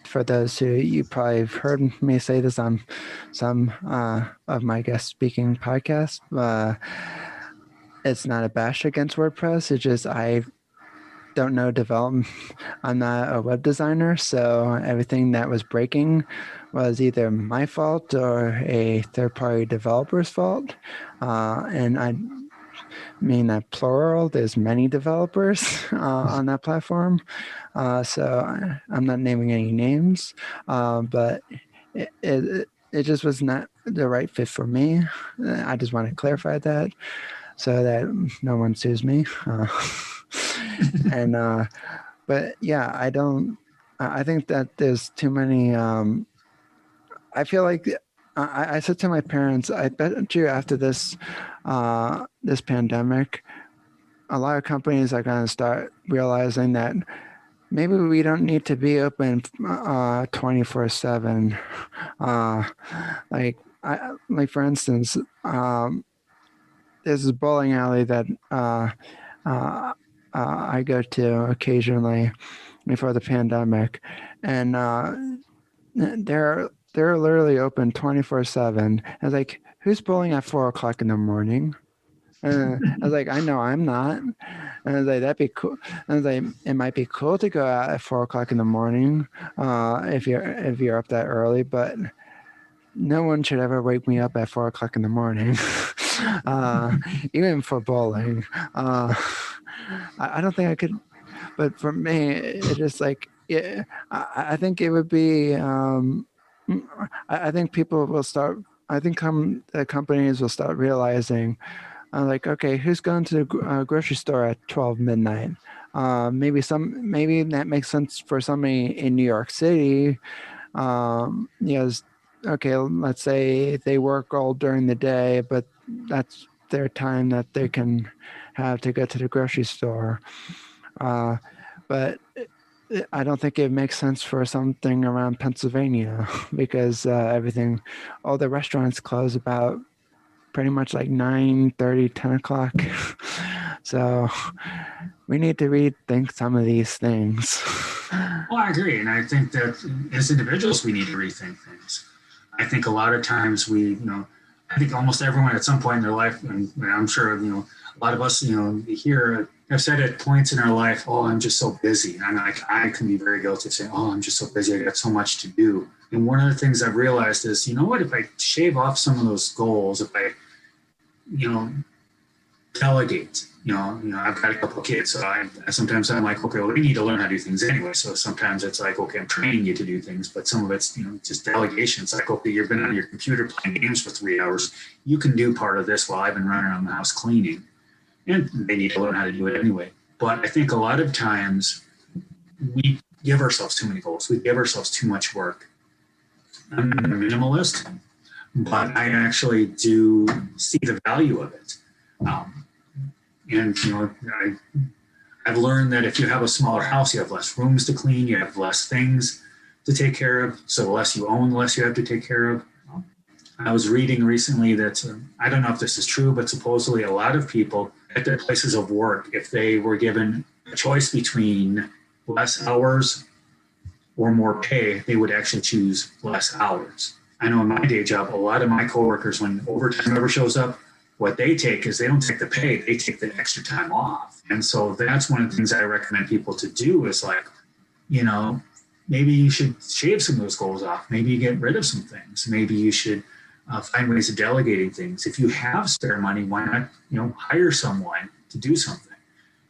for those who you probably have heard me say this on some of my guest speaking podcasts, it's not a bash against WordPress. It's just I don't know development. I'm not a web designer, so everything that was breaking was either my fault or a third-party developer's fault. And I mean that plural. There's many developers on that platform. So I'm not naming any names, but it just was not the right fit for me. I just want to clarify that so that no one sues me. And but yeah, I think that there's too many. I feel like I said to my parents, I bet you after this this pandemic, a lot of companies are going to start realizing that maybe we don't need to be open 24/7. Like for instance, there's this bowling alley that I go to occasionally before the pandemic, and they're literally open 24/7. I was like, who's bowling at 4:00 in the morning? I was like, I know I'm not. And I was like, that'd be cool. I was like, it might be cool to go out at 4:00 in the morning if you're up that early, but no one should ever wake me up at 4:00 in the morning, even for bowling. I don't think I could, but for me, it just like, I think it would be, I think people will start. I think companies will start realizing, like, okay, who's going to the grocery store at 12 midnight? Maybe that makes sense for somebody in New York City. Okay, let's say they work all during the day, but that's their time that they can have to go to the grocery store. But I don't think it makes sense for something around Pennsylvania because all the restaurants close about pretty much like 9:30, 10 o'clock. So we need to rethink some of these things. Well, I agree. And I think that as individuals, we need to rethink things. I think a lot of times I think almost everyone at some point in their life, and I'm sure, a lot of us, here have said at points in our life, oh, I'm just so busy. And I can be very guilty of saying, oh, I'm just so busy. I got so much to do. And one of the things I've realized is, you know what, if I shave off some of those goals, if I, delegate, I've got a couple of kids. So sometimes I'm like, okay, well, they need to learn how to do things anyway. So sometimes it's like, okay, I'm training you to do things, but some of it's, just delegation. It's like, okay, you've been on your computer playing games for 3 hours. You can do part of this while I've been running around the house cleaning. And they need to learn how to do it anyway. But I think a lot of times we give ourselves too many goals. We give ourselves too much work. I'm not a minimalist, but I actually do see the value of it. I've learned that if you have a smaller house, you have less rooms to clean, you have less things to take care of. So the less you own, the less you have to take care of. I was reading recently that, I don't know if this is true, but supposedly a lot of people at their places of work, if they were given a choice between less hours or more pay, they would actually choose less hours. I know in my day job, a lot of my coworkers, when overtime ever shows up, what they take is they don't take the pay, they take the extra time off. And so that's one of the things I recommend people to do is like, maybe you should shave some of those goals off. Maybe you get rid of some things. Maybe you should find ways of delegating things. If you have spare money, why not, hire someone to do something?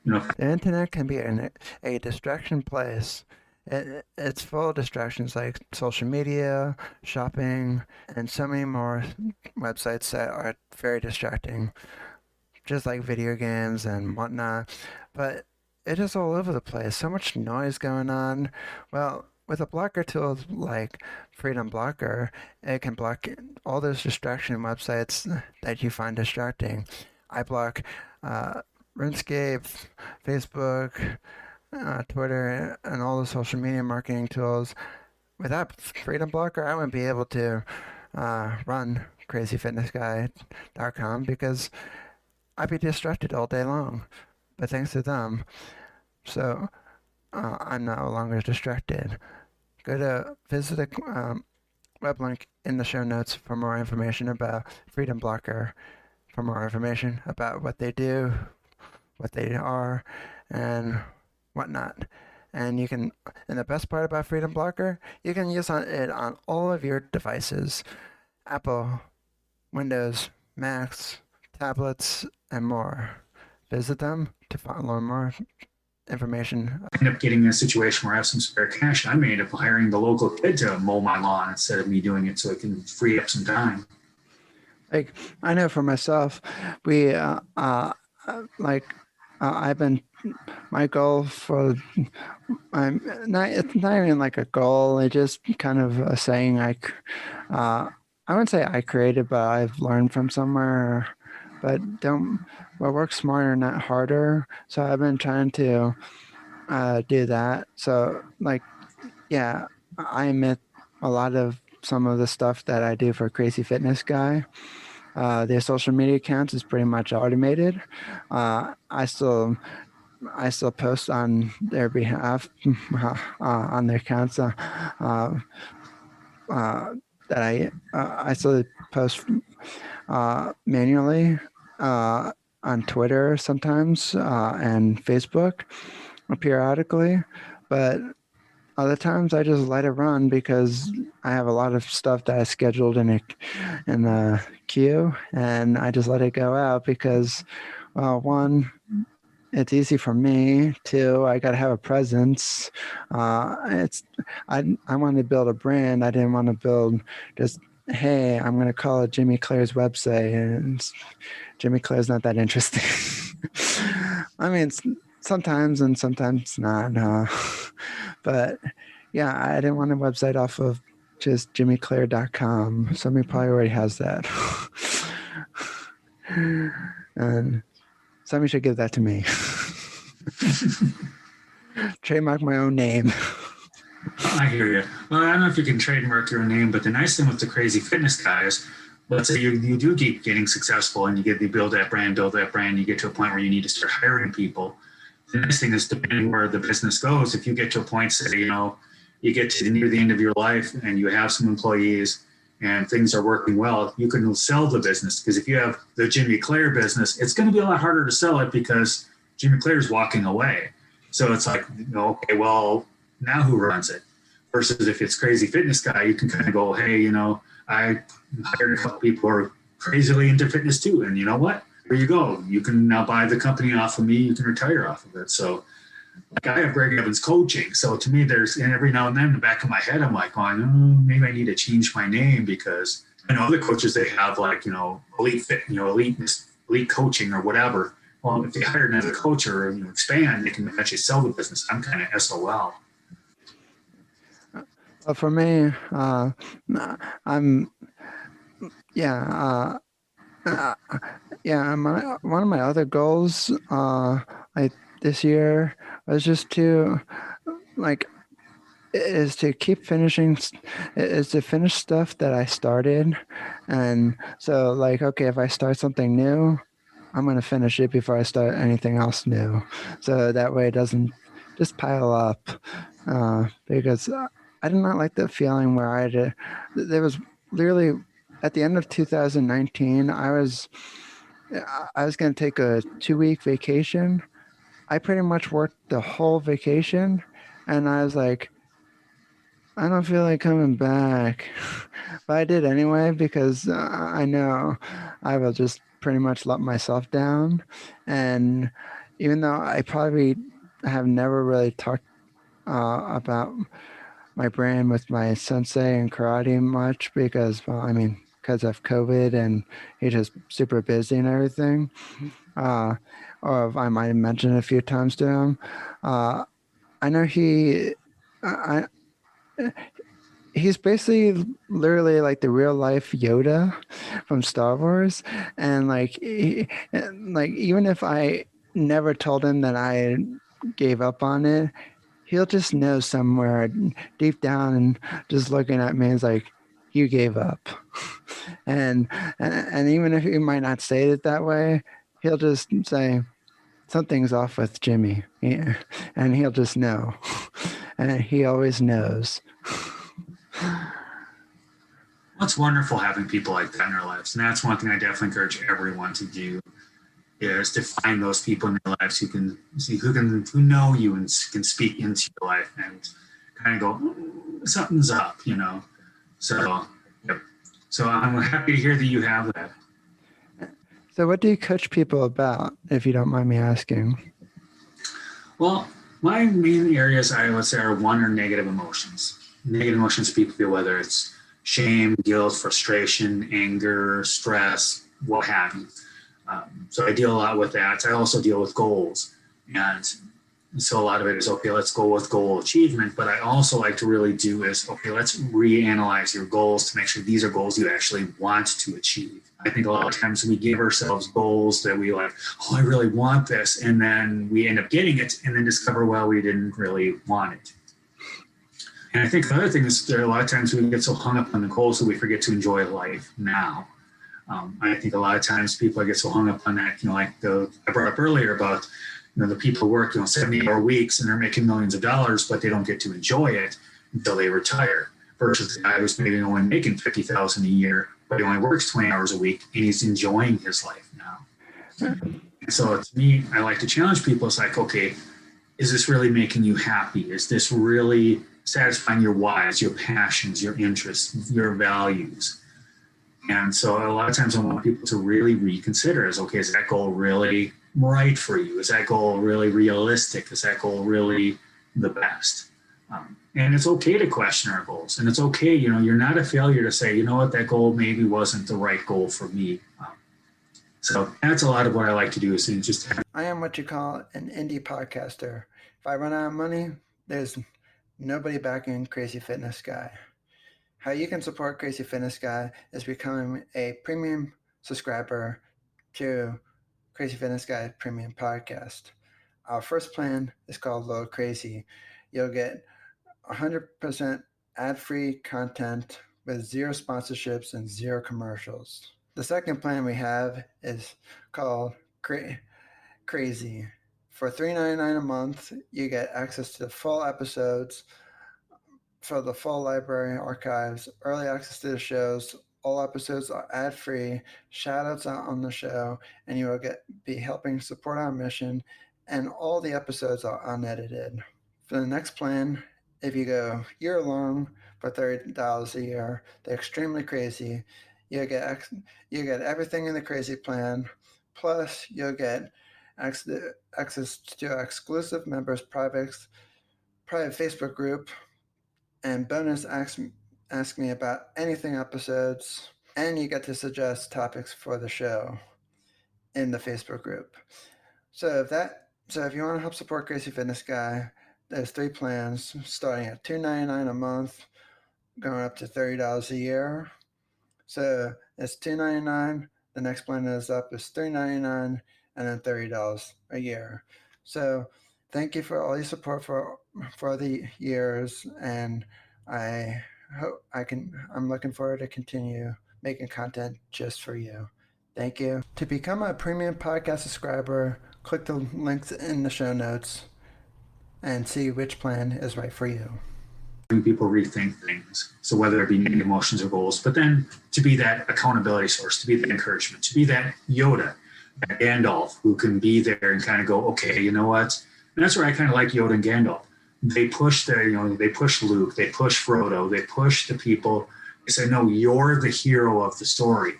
The internet can be a distraction place. It's full of distractions like social media, shopping, and so many more websites that are very distracting, just like video games and whatnot. But it is all over the place. So much noise going on. Well, with a blocker tool like Freedom Blocker, it can block all those distraction websites that you find distracting. I block RuneScape, Facebook, Twitter, and all the social media marketing tools. Without Freedom Blocker, I wouldn't be able to run CrazyFitnessGuy.com because I'd be distracted all day long. But thanks to them, so I'm no longer distracted. Visit the web link in the show notes for more information about Freedom Blocker, for more information about what they do, what they are, and whatnot. And the best part about Freedom Blocker, you can use it on all of your devices: Apple, Windows, Macs, tablets, and more. Visit them to learn more information. I end up getting in a situation where I have some spare cash. I may end up hiring the local kid to mow my lawn instead of me doing it, so it can free up some time. Like, I know for myself, I've been, my goal for, it's not even like a goal. It's just kind of a saying I wouldn't say I created, but I've learned from somewhere. But work smarter, not harder. So I've been trying to do that. So I admit a lot of some of the stuff that I do for Crazy Fitness Guy. Their social media accounts is pretty much automated. I still post on their behalf on their accounts that I still post manually on Twitter sometimes and Facebook periodically, but other times I just let it run because I have a lot of stuff that I scheduled in the queue, and I just let it go out because, one, it's easy for me too. I got to have a presence. It's I wanted to build a brand. I didn't want to build just, hey, I'm going to call it Jimmy Clare's website, and Jimmy Clare's not that interesting. I mean, sometimes and sometimes not. But yeah, I didn't want a website off of just jimmyclare.com. Somebody probably already has that. And somebody should give that to me. Trademark my own name. I hear you. Well, I don't know if you can trademark your own name, but the nice thing with the Crazy Fitness Guy is, let's say you do keep getting successful and you build that brand, you get to a point where you need to start hiring people. The nice thing is, depending where the business goes, if you get to a point, say, you get to near the end of your life and you have some employees and things are working well, you can sell the business. Because if you have the Jimmy Clare business, it's going to be a lot harder to sell it because Jimmy Clare is walking away. So it's like, okay, well, now who runs it? Versus if it's Crazy Fitness Guy, you can kind of go, hey, I hired a couple people who are crazily into fitness too. And you know what? Here you go. You can now buy the company off of me. You can retire off of it. So like, I have Greg Evans coaching. So to me, and every now and then in the back of my head, I'm like, maybe I need to change my name, because I know other coaches, they have like, elite fit, elite coaching or whatever. Well, if they hire another coach or expand, they can actually sell the business. I'm kind of SOL. For me, I'm, one of my other goals, this year was just to finish stuff that I started. And so okay, if I start something new, I'm going to finish it before I start anything else new. So that way it doesn't just pile up, because I did not like the feeling where there was literally at the end of 2019, I was going to take a 2-week vacation. I pretty much worked the whole vacation, and I was like, I don't feel like coming back. But I did anyway, because I know I will just pretty much let myself down. And even though I probably have never really talked about my brand with my sensei in karate much, because of COVID and he's just super busy and everything. Or if I might have mentioned it a few times to him. I know he's basically literally like the real life Yoda from Star Wars. And even if I never told him that I gave up on it, he'll just know somewhere deep down and just looking at me is like, you gave up. And even if he might not say it that way, he'll just say, something's off with Jimmy. Yeah. And he'll just know. And he always knows. Well, it's wonderful having people like that in our lives. And that's one thing I definitely encourage everyone to do, is to find those people in their lives who know you and can speak into your life and kind of go, something's up, So, yep. So I'm happy to hear that you have that. So what do you coach people about, if you don't mind me asking? Well, my main areas, I would say, are negative emotions. Negative emotions people feel, whether it's shame, guilt, frustration, anger, stress, what have you. So I deal a lot with that. I also deal with goals. And so a lot of it is, okay, let's go with goal achievement. But I also like to really do is, okay, let's reanalyze your goals to make sure these are goals you actually want to achieve. I think a lot of times we give ourselves goals that we like, I really want this. And then we end up getting it and then discover, well, we didn't really want it. And I think the other thing is, there are a lot of times we get so hung up on the goals that we forget to enjoy life now. I think a lot of times people get so hung up on that, I brought up earlier about, the people who work, 70-hour weeks and they're making millions of dollars, but they don't get to enjoy it until they retire. Versus the guy who's maybe only making $50,000 a year, but he only works 20 hours a week and he's enjoying his life now. And so to me, I like to challenge people. It's like, okay, is this really making you happy? Is this really satisfying your whys, your passions, your interests, your values? And so a lot of times I want people to really reconsider is that goal really right for you? Is that goal really realistic? Is that goal really the best? And it's okay to question our goals, and it's okay, you're not a failure to say, that goal maybe wasn't the right goal for me. So that's a lot of what I like to do is just. I am what you call an indie podcaster. If I run out of money, there's nobody backing Crazy Fitness Guy. How you can support Crazy Fitness Guy is becoming a premium subscriber to Crazy Fitness Guy Premium Podcast. Our first plan is called Low Crazy. You'll get 100% ad-free content with zero sponsorships and zero commercials. The second plan we have is called Crazy. For $3.99 a month, you get access to the full episodes for the full library archives, early access to the shows. All episodes are ad-free, shout-outs on the show, and you will be helping support our mission, and all the episodes are unedited. For the next plan, if you go year-long for $30 a year, the Extremely Crazy, you get everything in the Crazy plan, plus you'll get access to exclusive members' private Facebook group, and bonus ask me about anything episodes, and you get to suggest topics for the show in the Facebook group. So if you want to help support Crazy Fitness Guy, there's 3 plans starting at $2.99 a month, going up to $30 a year. So it's $2.99. The next plan is up is $3.99, and then $30 a year. So thank you for all your support for the years, and I'm looking forward to continue making content just for you. Thank you. To become a premium podcast subscriber, click the links in the show notes and see which plan is right for you. People rethink things. So whether it be negative emotions or goals, but then to be that accountability source, to be the encouragement, to be that Yoda, that Gandalf, who can be there and kind of go, okay, you know what? And that's where I kind of like Yoda and Gandalf. They push they push Luke, they push Frodo, they push the people. They say, no, you're the hero of the story.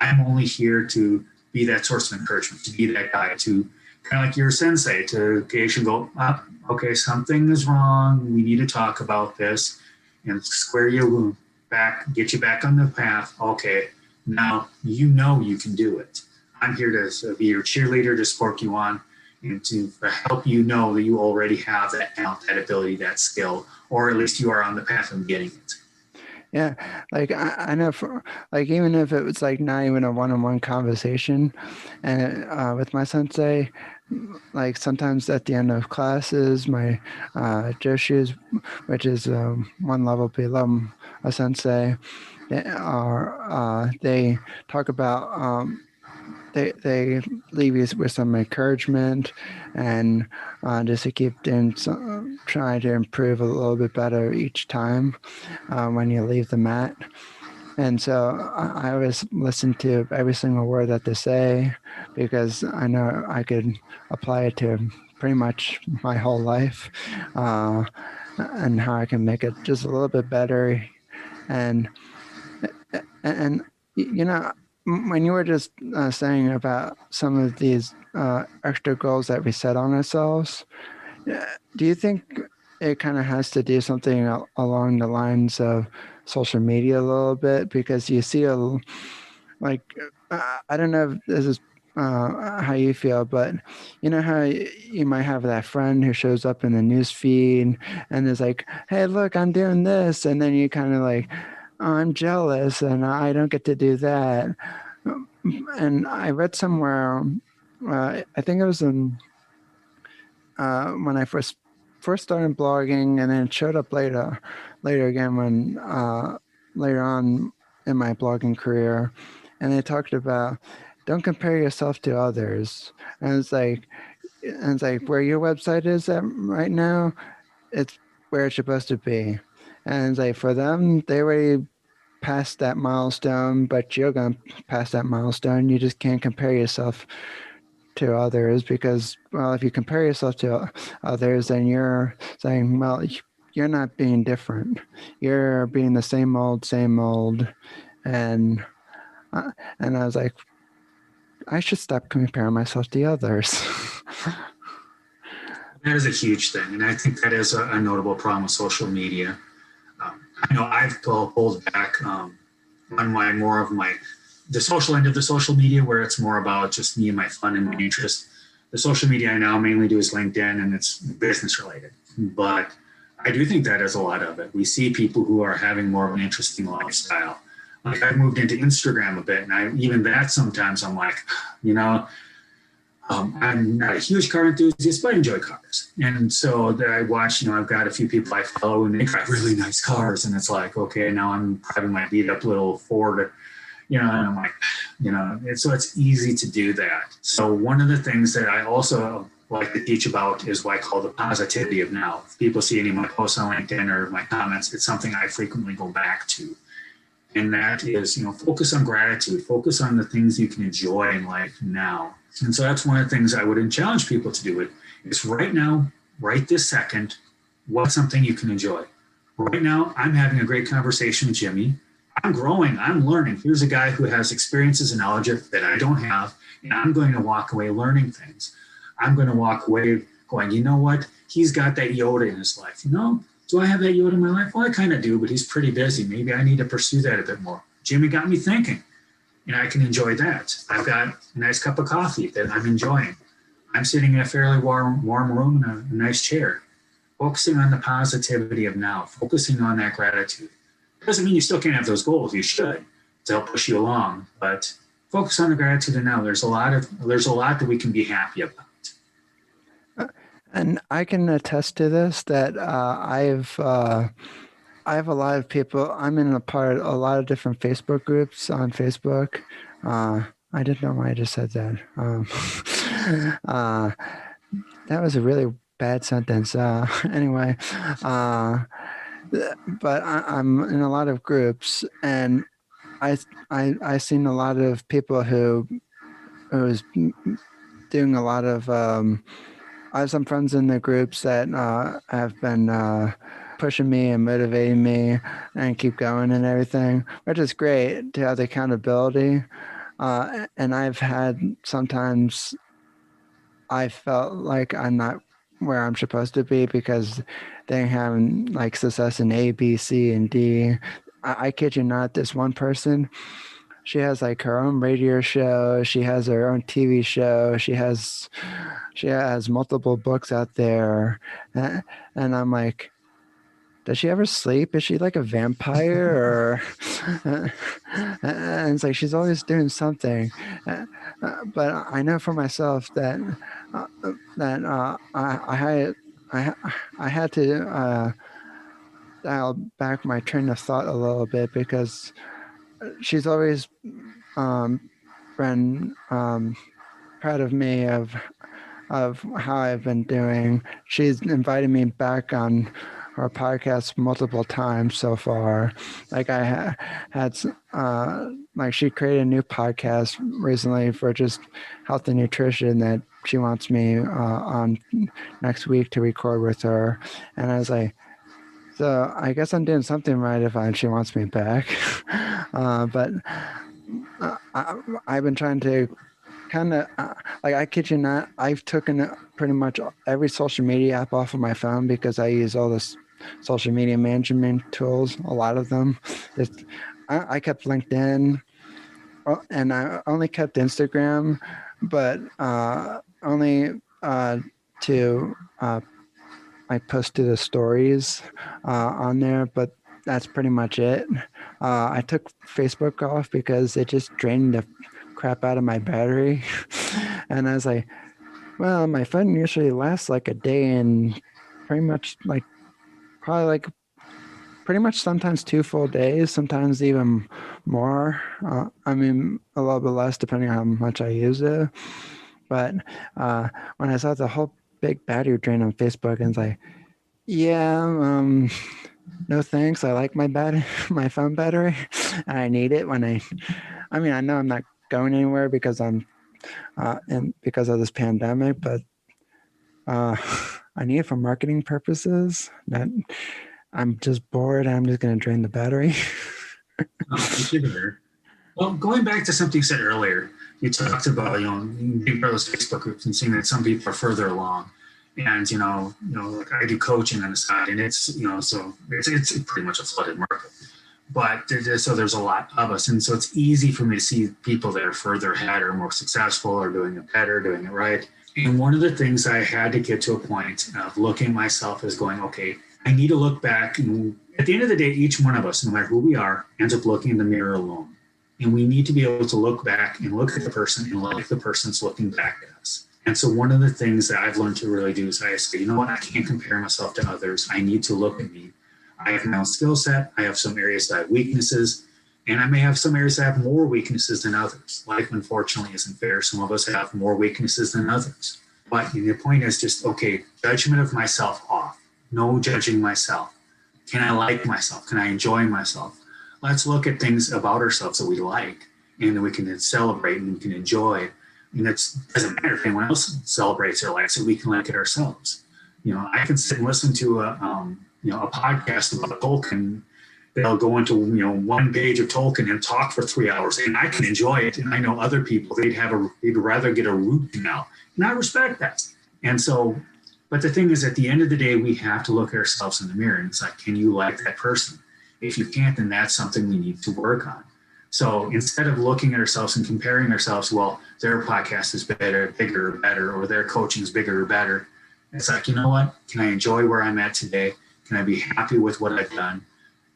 I'm only here to be that source of encouragement, to be that guy, to kind of like your sensei, to occasionally go, okay, something is wrong. We need to talk about this and square you back, get you back on the path. Okay, now you can do it. I'm here to be your cheerleader, to support you on, and to help you know that you already have that talent, that ability, that skill, or at least you are on the path of getting it. Yeah, like I know, even if it was like not even a one-on-one conversation, and with my sensei, like sometimes at the end of classes, my Joshu's, which is one level below a sensei, they talk about they leave you with some encouragement, and just to keep trying to improve a little bit better each time when you leave the mat. And so I always listen to every single word that they say, because I know I could apply it to pretty much my whole life, and how I can make it just a little bit better. And when you were just saying about some of these extra goals that we set on ourselves, do you think it kind of has to do something along the lines of social media a little bit? Because you see I don't know if this is how you feel, but you know how you might have that friend who shows up in the news feed and is like, hey, look, I'm doing this. And then you kind of like, oh, I'm jealous and I don't get to do that. And I read somewhere, I think it was when I first started blogging, and then it showed up later again when later on in my blogging career, and they talked about don't compare yourself to others. And it's like where your website is at right now, it's where it's supposed to be. And it's like for them, they already past that milestone, but you're going to pass that milestone. You just can't compare yourself to others, because, well, if you compare yourself to others, then you're saying, well, you're not being different. You're being the same old. And I was like, I should stop comparing myself to others. That is a huge thing, and I think that is a notable problem with social media. I know I've pulled back on the social end of the social media, where it's more about just me and my fun and my interest. The social media I now mainly do is LinkedIn, and it's business related. But I do think that is a lot of it. We see people who are having more of an interesting lifestyle. Like I've moved into Instagram a bit, and even that sometimes I'm like, you know, I'm not a huge car enthusiast, but I enjoy cars. And so that I watch, I've got a few people I follow and they drive really nice cars. And it's like, okay, now I'm driving my beat up little Ford, and I'm like, so it's easy to do that. So one of the things that I also like to teach about is what I call the positivity of now. If people see any of my posts on LinkedIn or my comments, it's something I frequently go back to. And that is, focus on gratitude, focus on the things you can enjoy in life now. And so that's one of the things I would challenge people to do is right now, right this second, what's something you can enjoy? Right now, I'm having a great conversation with Jimmy. I'm growing, I'm learning. Here's a guy who has experiences and knowledge that I don't have, and I'm going to walk away learning things. I'm going to walk away going, you know what? He's got that Yoda in his life. Do I have that Yoda in my life? Well, I kind of do, but he's pretty busy. Maybe I need to pursue that a bit more. Jimmy got me thinking. And I can enjoy that. I've got a nice cup of coffee that I'm enjoying. I'm sitting in a fairly warm room in a nice chair, focusing on the positivity of now, focusing on that gratitude. Doesn't mean you still can't have those goals. You should to help push you along, but focus on the gratitude of now. There's a lot that we can be happy about. And I can attest to this that I have a lot of people. I'm in a lot of different Facebook groups on Facebook. I didn't know why I just said that. That was a really bad sentence. Anyway, but I'm in a lot of groups, and I seen a lot of people who's doing a lot of. I have some friends in the groups that have been pushing me and motivating me and keep going and everything, which is great to have the accountability. And I've had sometimes I felt like I'm not where I'm supposed to be because they having like success in A, B, C, and D. I kid you not, this one person, she has like her own radio show. She has her own TV show. She has multiple books out there. And I'm like, does she ever sleep? Is she like a vampire? Or and it's like she's always doing something. But I know for myself that I had to dial back my train of thought a little bit because she's always been proud of me of how I've been doing. She's invited me back on her podcast multiple times so far. Like I had like she created a new podcast recently for just health and nutrition that she wants me on next week to record with her. And I was like, so I guess I'm doing something right if she wants me back. But I've been trying to kind of like, I kid you not, I've taken pretty much every social media app off of my phone because I use all this social media management tools, a lot of them. I kept LinkedIn and I only kept Instagram, but only to I post to the stories on there, but that's pretty much it. I took Facebook off because it just drained the crap out of my battery. And I was like, well, my phone usually lasts like a day and pretty much pretty much sometimes 2 full days, sometimes even more. I mean, a little bit less depending on how much I use it. But when I saw the whole big battery drain on Facebook, and it's like, yeah, no thanks. I like my phone battery, and I need it when I mean, I know I'm not going anywhere because and because of this pandemic, but I need it for marketing purposes. That I'm just bored. I'm just going to drain the battery. Well, going back to something you said earlier, you talked about, being part of those Facebook groups and seeing that some people are further along. And, like I do coaching on the side, and it's, so it's pretty much a flooded market. But so there's a lot of us. And so it's easy for me to see people that are further ahead or more successful or doing it better, doing it right. And one of the things I had to get to a point of looking at myself as going, okay, I need to look back. And at the end of the day, each one of us, no matter who we are, ends up looking in the mirror alone. And we need to be able to look back and look at the person and like the person's looking back at us. And so one of the things that I've learned to really do is I say, you know what, I can't compare myself to others. I need to look at me. I have my own skill set. I have some areas that I have weaknesses, and I may have some areas that have more weaknesses than others. Life, unfortunately, isn't fair. Some of us have more weaknesses than others. But the point is just, okay, judgment of myself off. No judging myself. Can I like myself? Can I enjoy myself? Let's look at things about ourselves that we like, and that we can celebrate and we can enjoy. And it doesn't matter if anyone else celebrates or likes it. We can like it ourselves. I can sit and listen to a podcast about Tolkien. They'll go into, one page of Tolkien and talk for 3 hours, and I can enjoy it. And I know other people, they'd rather get a root canal. And I respect that. And so, but the thing is, at the end of the day, we have to look at ourselves in the mirror, and it's like, can you like that person? If you can't, then that's something we need to work on. So instead of looking at ourselves and comparing ourselves, well, their podcast is better, bigger, or better, or their coaching is bigger or better. It's like, you know what? Can I enjoy where I'm at today? Can I be happy with what I've done?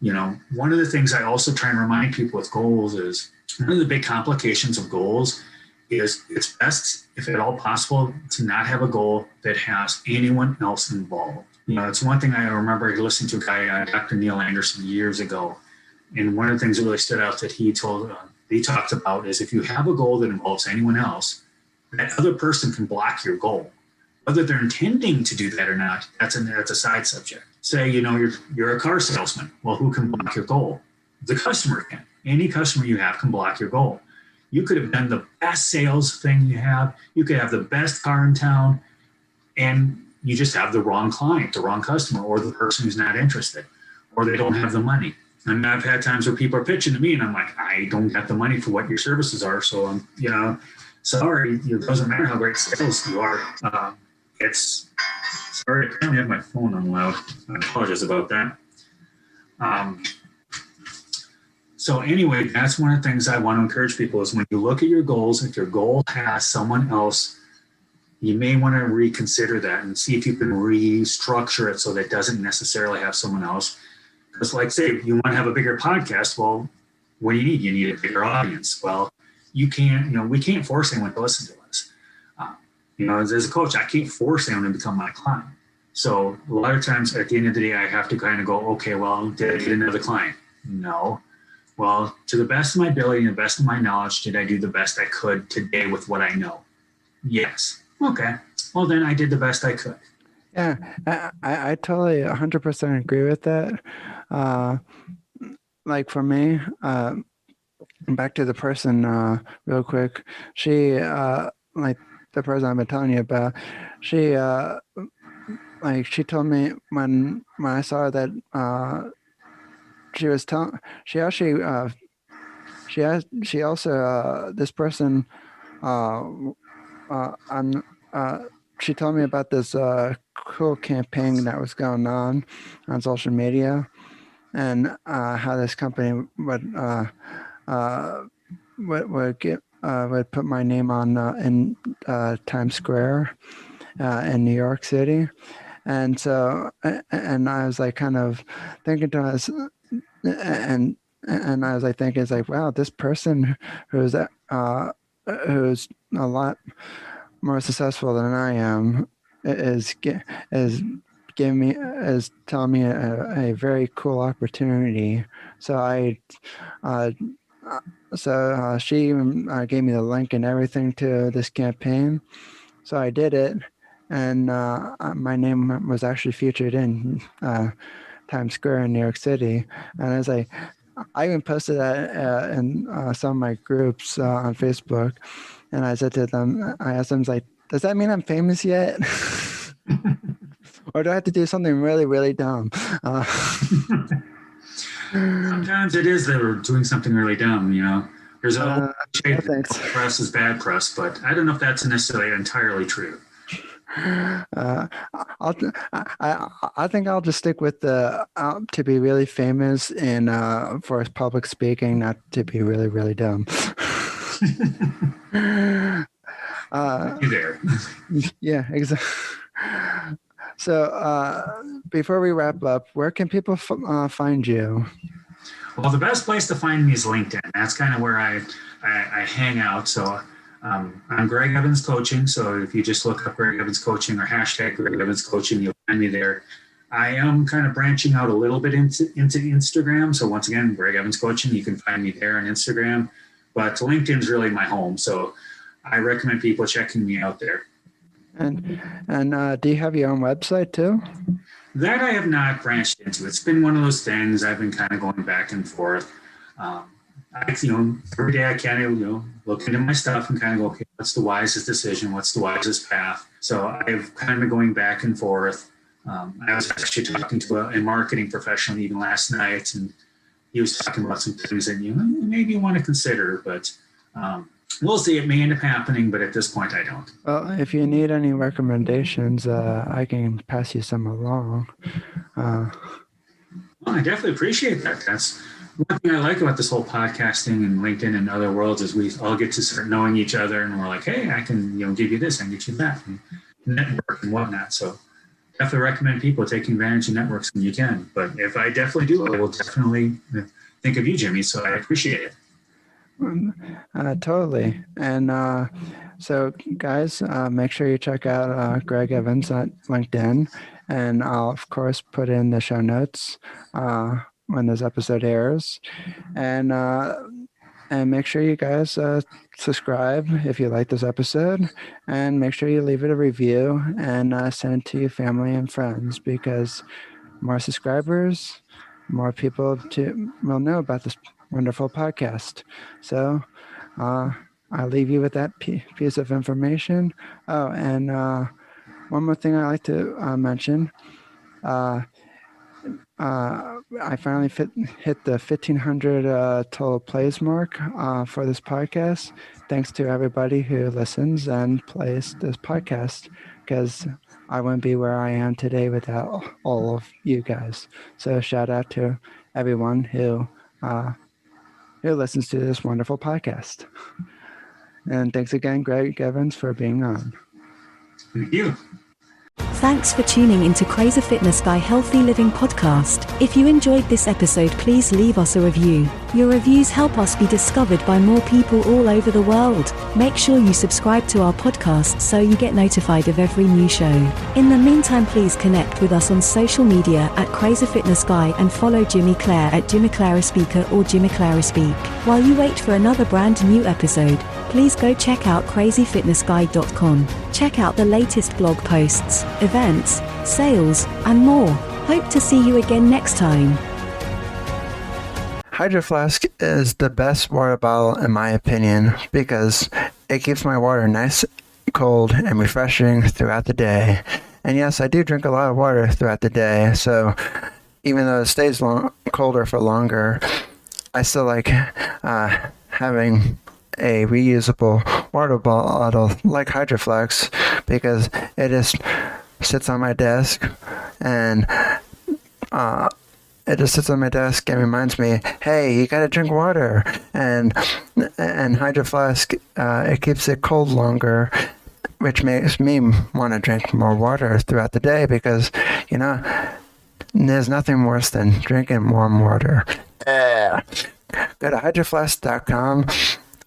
One of the things I also try and remind people with goals is one of the big complications of goals is it's best, if at all possible, to not have a goal that has anyone else involved. It's one thing I remember listening to a guy, Dr. Neil Anderson, years ago. And one of the things that really stood out that he talked about is if you have a goal that involves anyone else, that other person can block your goal. Whether they're intending to do that or not, that's a side subject. Say, you're a car salesman. Well, who can block your goal? The customer can. Any customer you have can block your goal. You could have done the best sales thing you have. You could have the best car in town, and you just have the wrong client, the wrong customer, or the person who's not interested, or they don't have the money. I mean, I've had times where people are pitching to me, and I'm like, I don't have the money for what your services are, so I'm, sorry. It doesn't matter how great sales you are. Sorry, I currently have my phone on loud. I apologize about that. So anyway, that's one of the things I want to encourage people is when you look at your goals, if your goal has someone else, you may want to reconsider that and see if you can restructure it so that it doesn't necessarily have someone else. Because like say, you want to have a bigger podcast, well, what do you need? You need a bigger audience. Well, we can't force anyone to listen to us. As a coach, I can't force anyone to become my client. So a lot of times at the end of the day, I have to kind of go, okay, well, did I get another client? No. Well, to the best of my ability and the best of my knowledge, did I do the best I could today with what I know? Yes. Okay. Well, then I did the best I could. Yeah, I totally 100% agree with that. Like for me, back to the person real quick. She, like the person I've been telling you about, she told me when I saw that she was telling, she also, this person, she told me about this cool campaign that was going on social media, and how this company would put my name on in Times Square in New York City. And so, and I was like kind of thinking to us, and I was like thinking, it's like, wow, this person who's a lot more successful than I am is telling me a very cool opportunity. So she gave me the link and everything to this campaign. So I did it, and my name was actually featured in Times Square in New York City. And I even posted that in some of my groups on Facebook. And I said to them, I asked them, like, does that mean I'm famous yet? Or do I have to do something really, really dumb? Sometimes it is that we're doing something really dumb, There's a no thanks. press is bad press, but I don't know if that's necessarily entirely true. I think I'll just stick with the to be really famous and for public speaking, not to be really, really dumb. You there? Yeah, exactly. So before we wrap up, where can people find you? Well, the best place to find me is LinkedIn. That's kind of where I hang out. So I'm Greg Evans Coaching. So if you just look up Greg Evans Coaching or hashtag Greg Evans Coaching, you'll find me there. I am kind of branching out a little bit into Instagram. So once again, Greg Evans Coaching, you can find me there on Instagram. But LinkedIn is really my home. So I recommend people checking me out there. And do you have your own website too? That I have not branched into. It's been one of those things I've been kind of going back and forth. Every day I can, look into my stuff and kind of go, okay, what's the wisest decision? What's the wisest path? So I've kind of been going back and forth. I was actually talking to a marketing professional even last night, and he was talking about some things that maybe you want to consider, but we'll see. It may end up happening, but at this point, I don't. Well, if you need any recommendations, I can pass you some along. Well, I definitely appreciate that. That's one thing I like about this whole podcasting and LinkedIn and other worlds is we all get to start knowing each other, and we're like, hey, I can give you this, I can get you that, and network and whatnot. So definitely recommend people taking advantage of networks when you can. But if I definitely do, I will definitely think of you, Jimmy. So I appreciate it. Totally. And so guys, make sure you check out Greg Evans at LinkedIn, and I'll of course put in the show notes when this episode airs, and make sure you guys subscribe if you like this episode, and make sure you leave it a review and send it to your family and friends, because more subscribers, more people will know about this wonderful podcast. So I'll leave you with that piece of information. Oh, and one more thing I like to mention. I finally hit the 1,500 total plays mark for this podcast. Thanks to everybody who listens and plays this podcast, because I wouldn't be where I am today without all of you guys. So shout out to everyone who listens to this wonderful podcast. And thanks again, Greg Evans, for being on. Thank you. Thanks for tuning into CrazyFitnessGuy Healthy Living Podcast. If you enjoyed this episode, please leave us a review. Your reviews help us be discovered by more people all over the world. Make sure you subscribe to our podcast so you get notified of every new show. In the meantime, please connect with us on social media at CrazyFitnessGuy and follow Jimmy Clare at Jimmy Clare Speaker or Jimmy Clare Speak. While you wait for another brand new episode, please go check out CrazyFitnessGuy.com. Check out the latest blog posts, events, sales, and more. Hope to see you again next time. Hydro Flask is the best water bottle in my opinion, because it keeps my water nice, cold, and refreshing throughout the day. And yes, I do drink a lot of water throughout the day, so even though it stays colder for longer, I still like having a reusable water bottle like Hydro Flask, because it just sits on my desk and reminds me, hey, you gotta drink water. And Hydro Flask, it keeps it cold longer, which makes me want to drink more water throughout the day, because there's nothing worse than drinking warm water. Go to hydroflask.com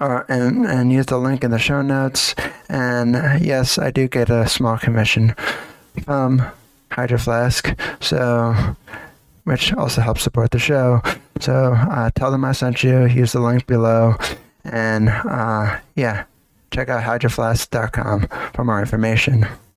and use the link in the show notes. And yes, I do get a small commission from Hydro Flask, which also helps support the show. So tell them I sent you, use the link below, and check out hydroflask.com for more information.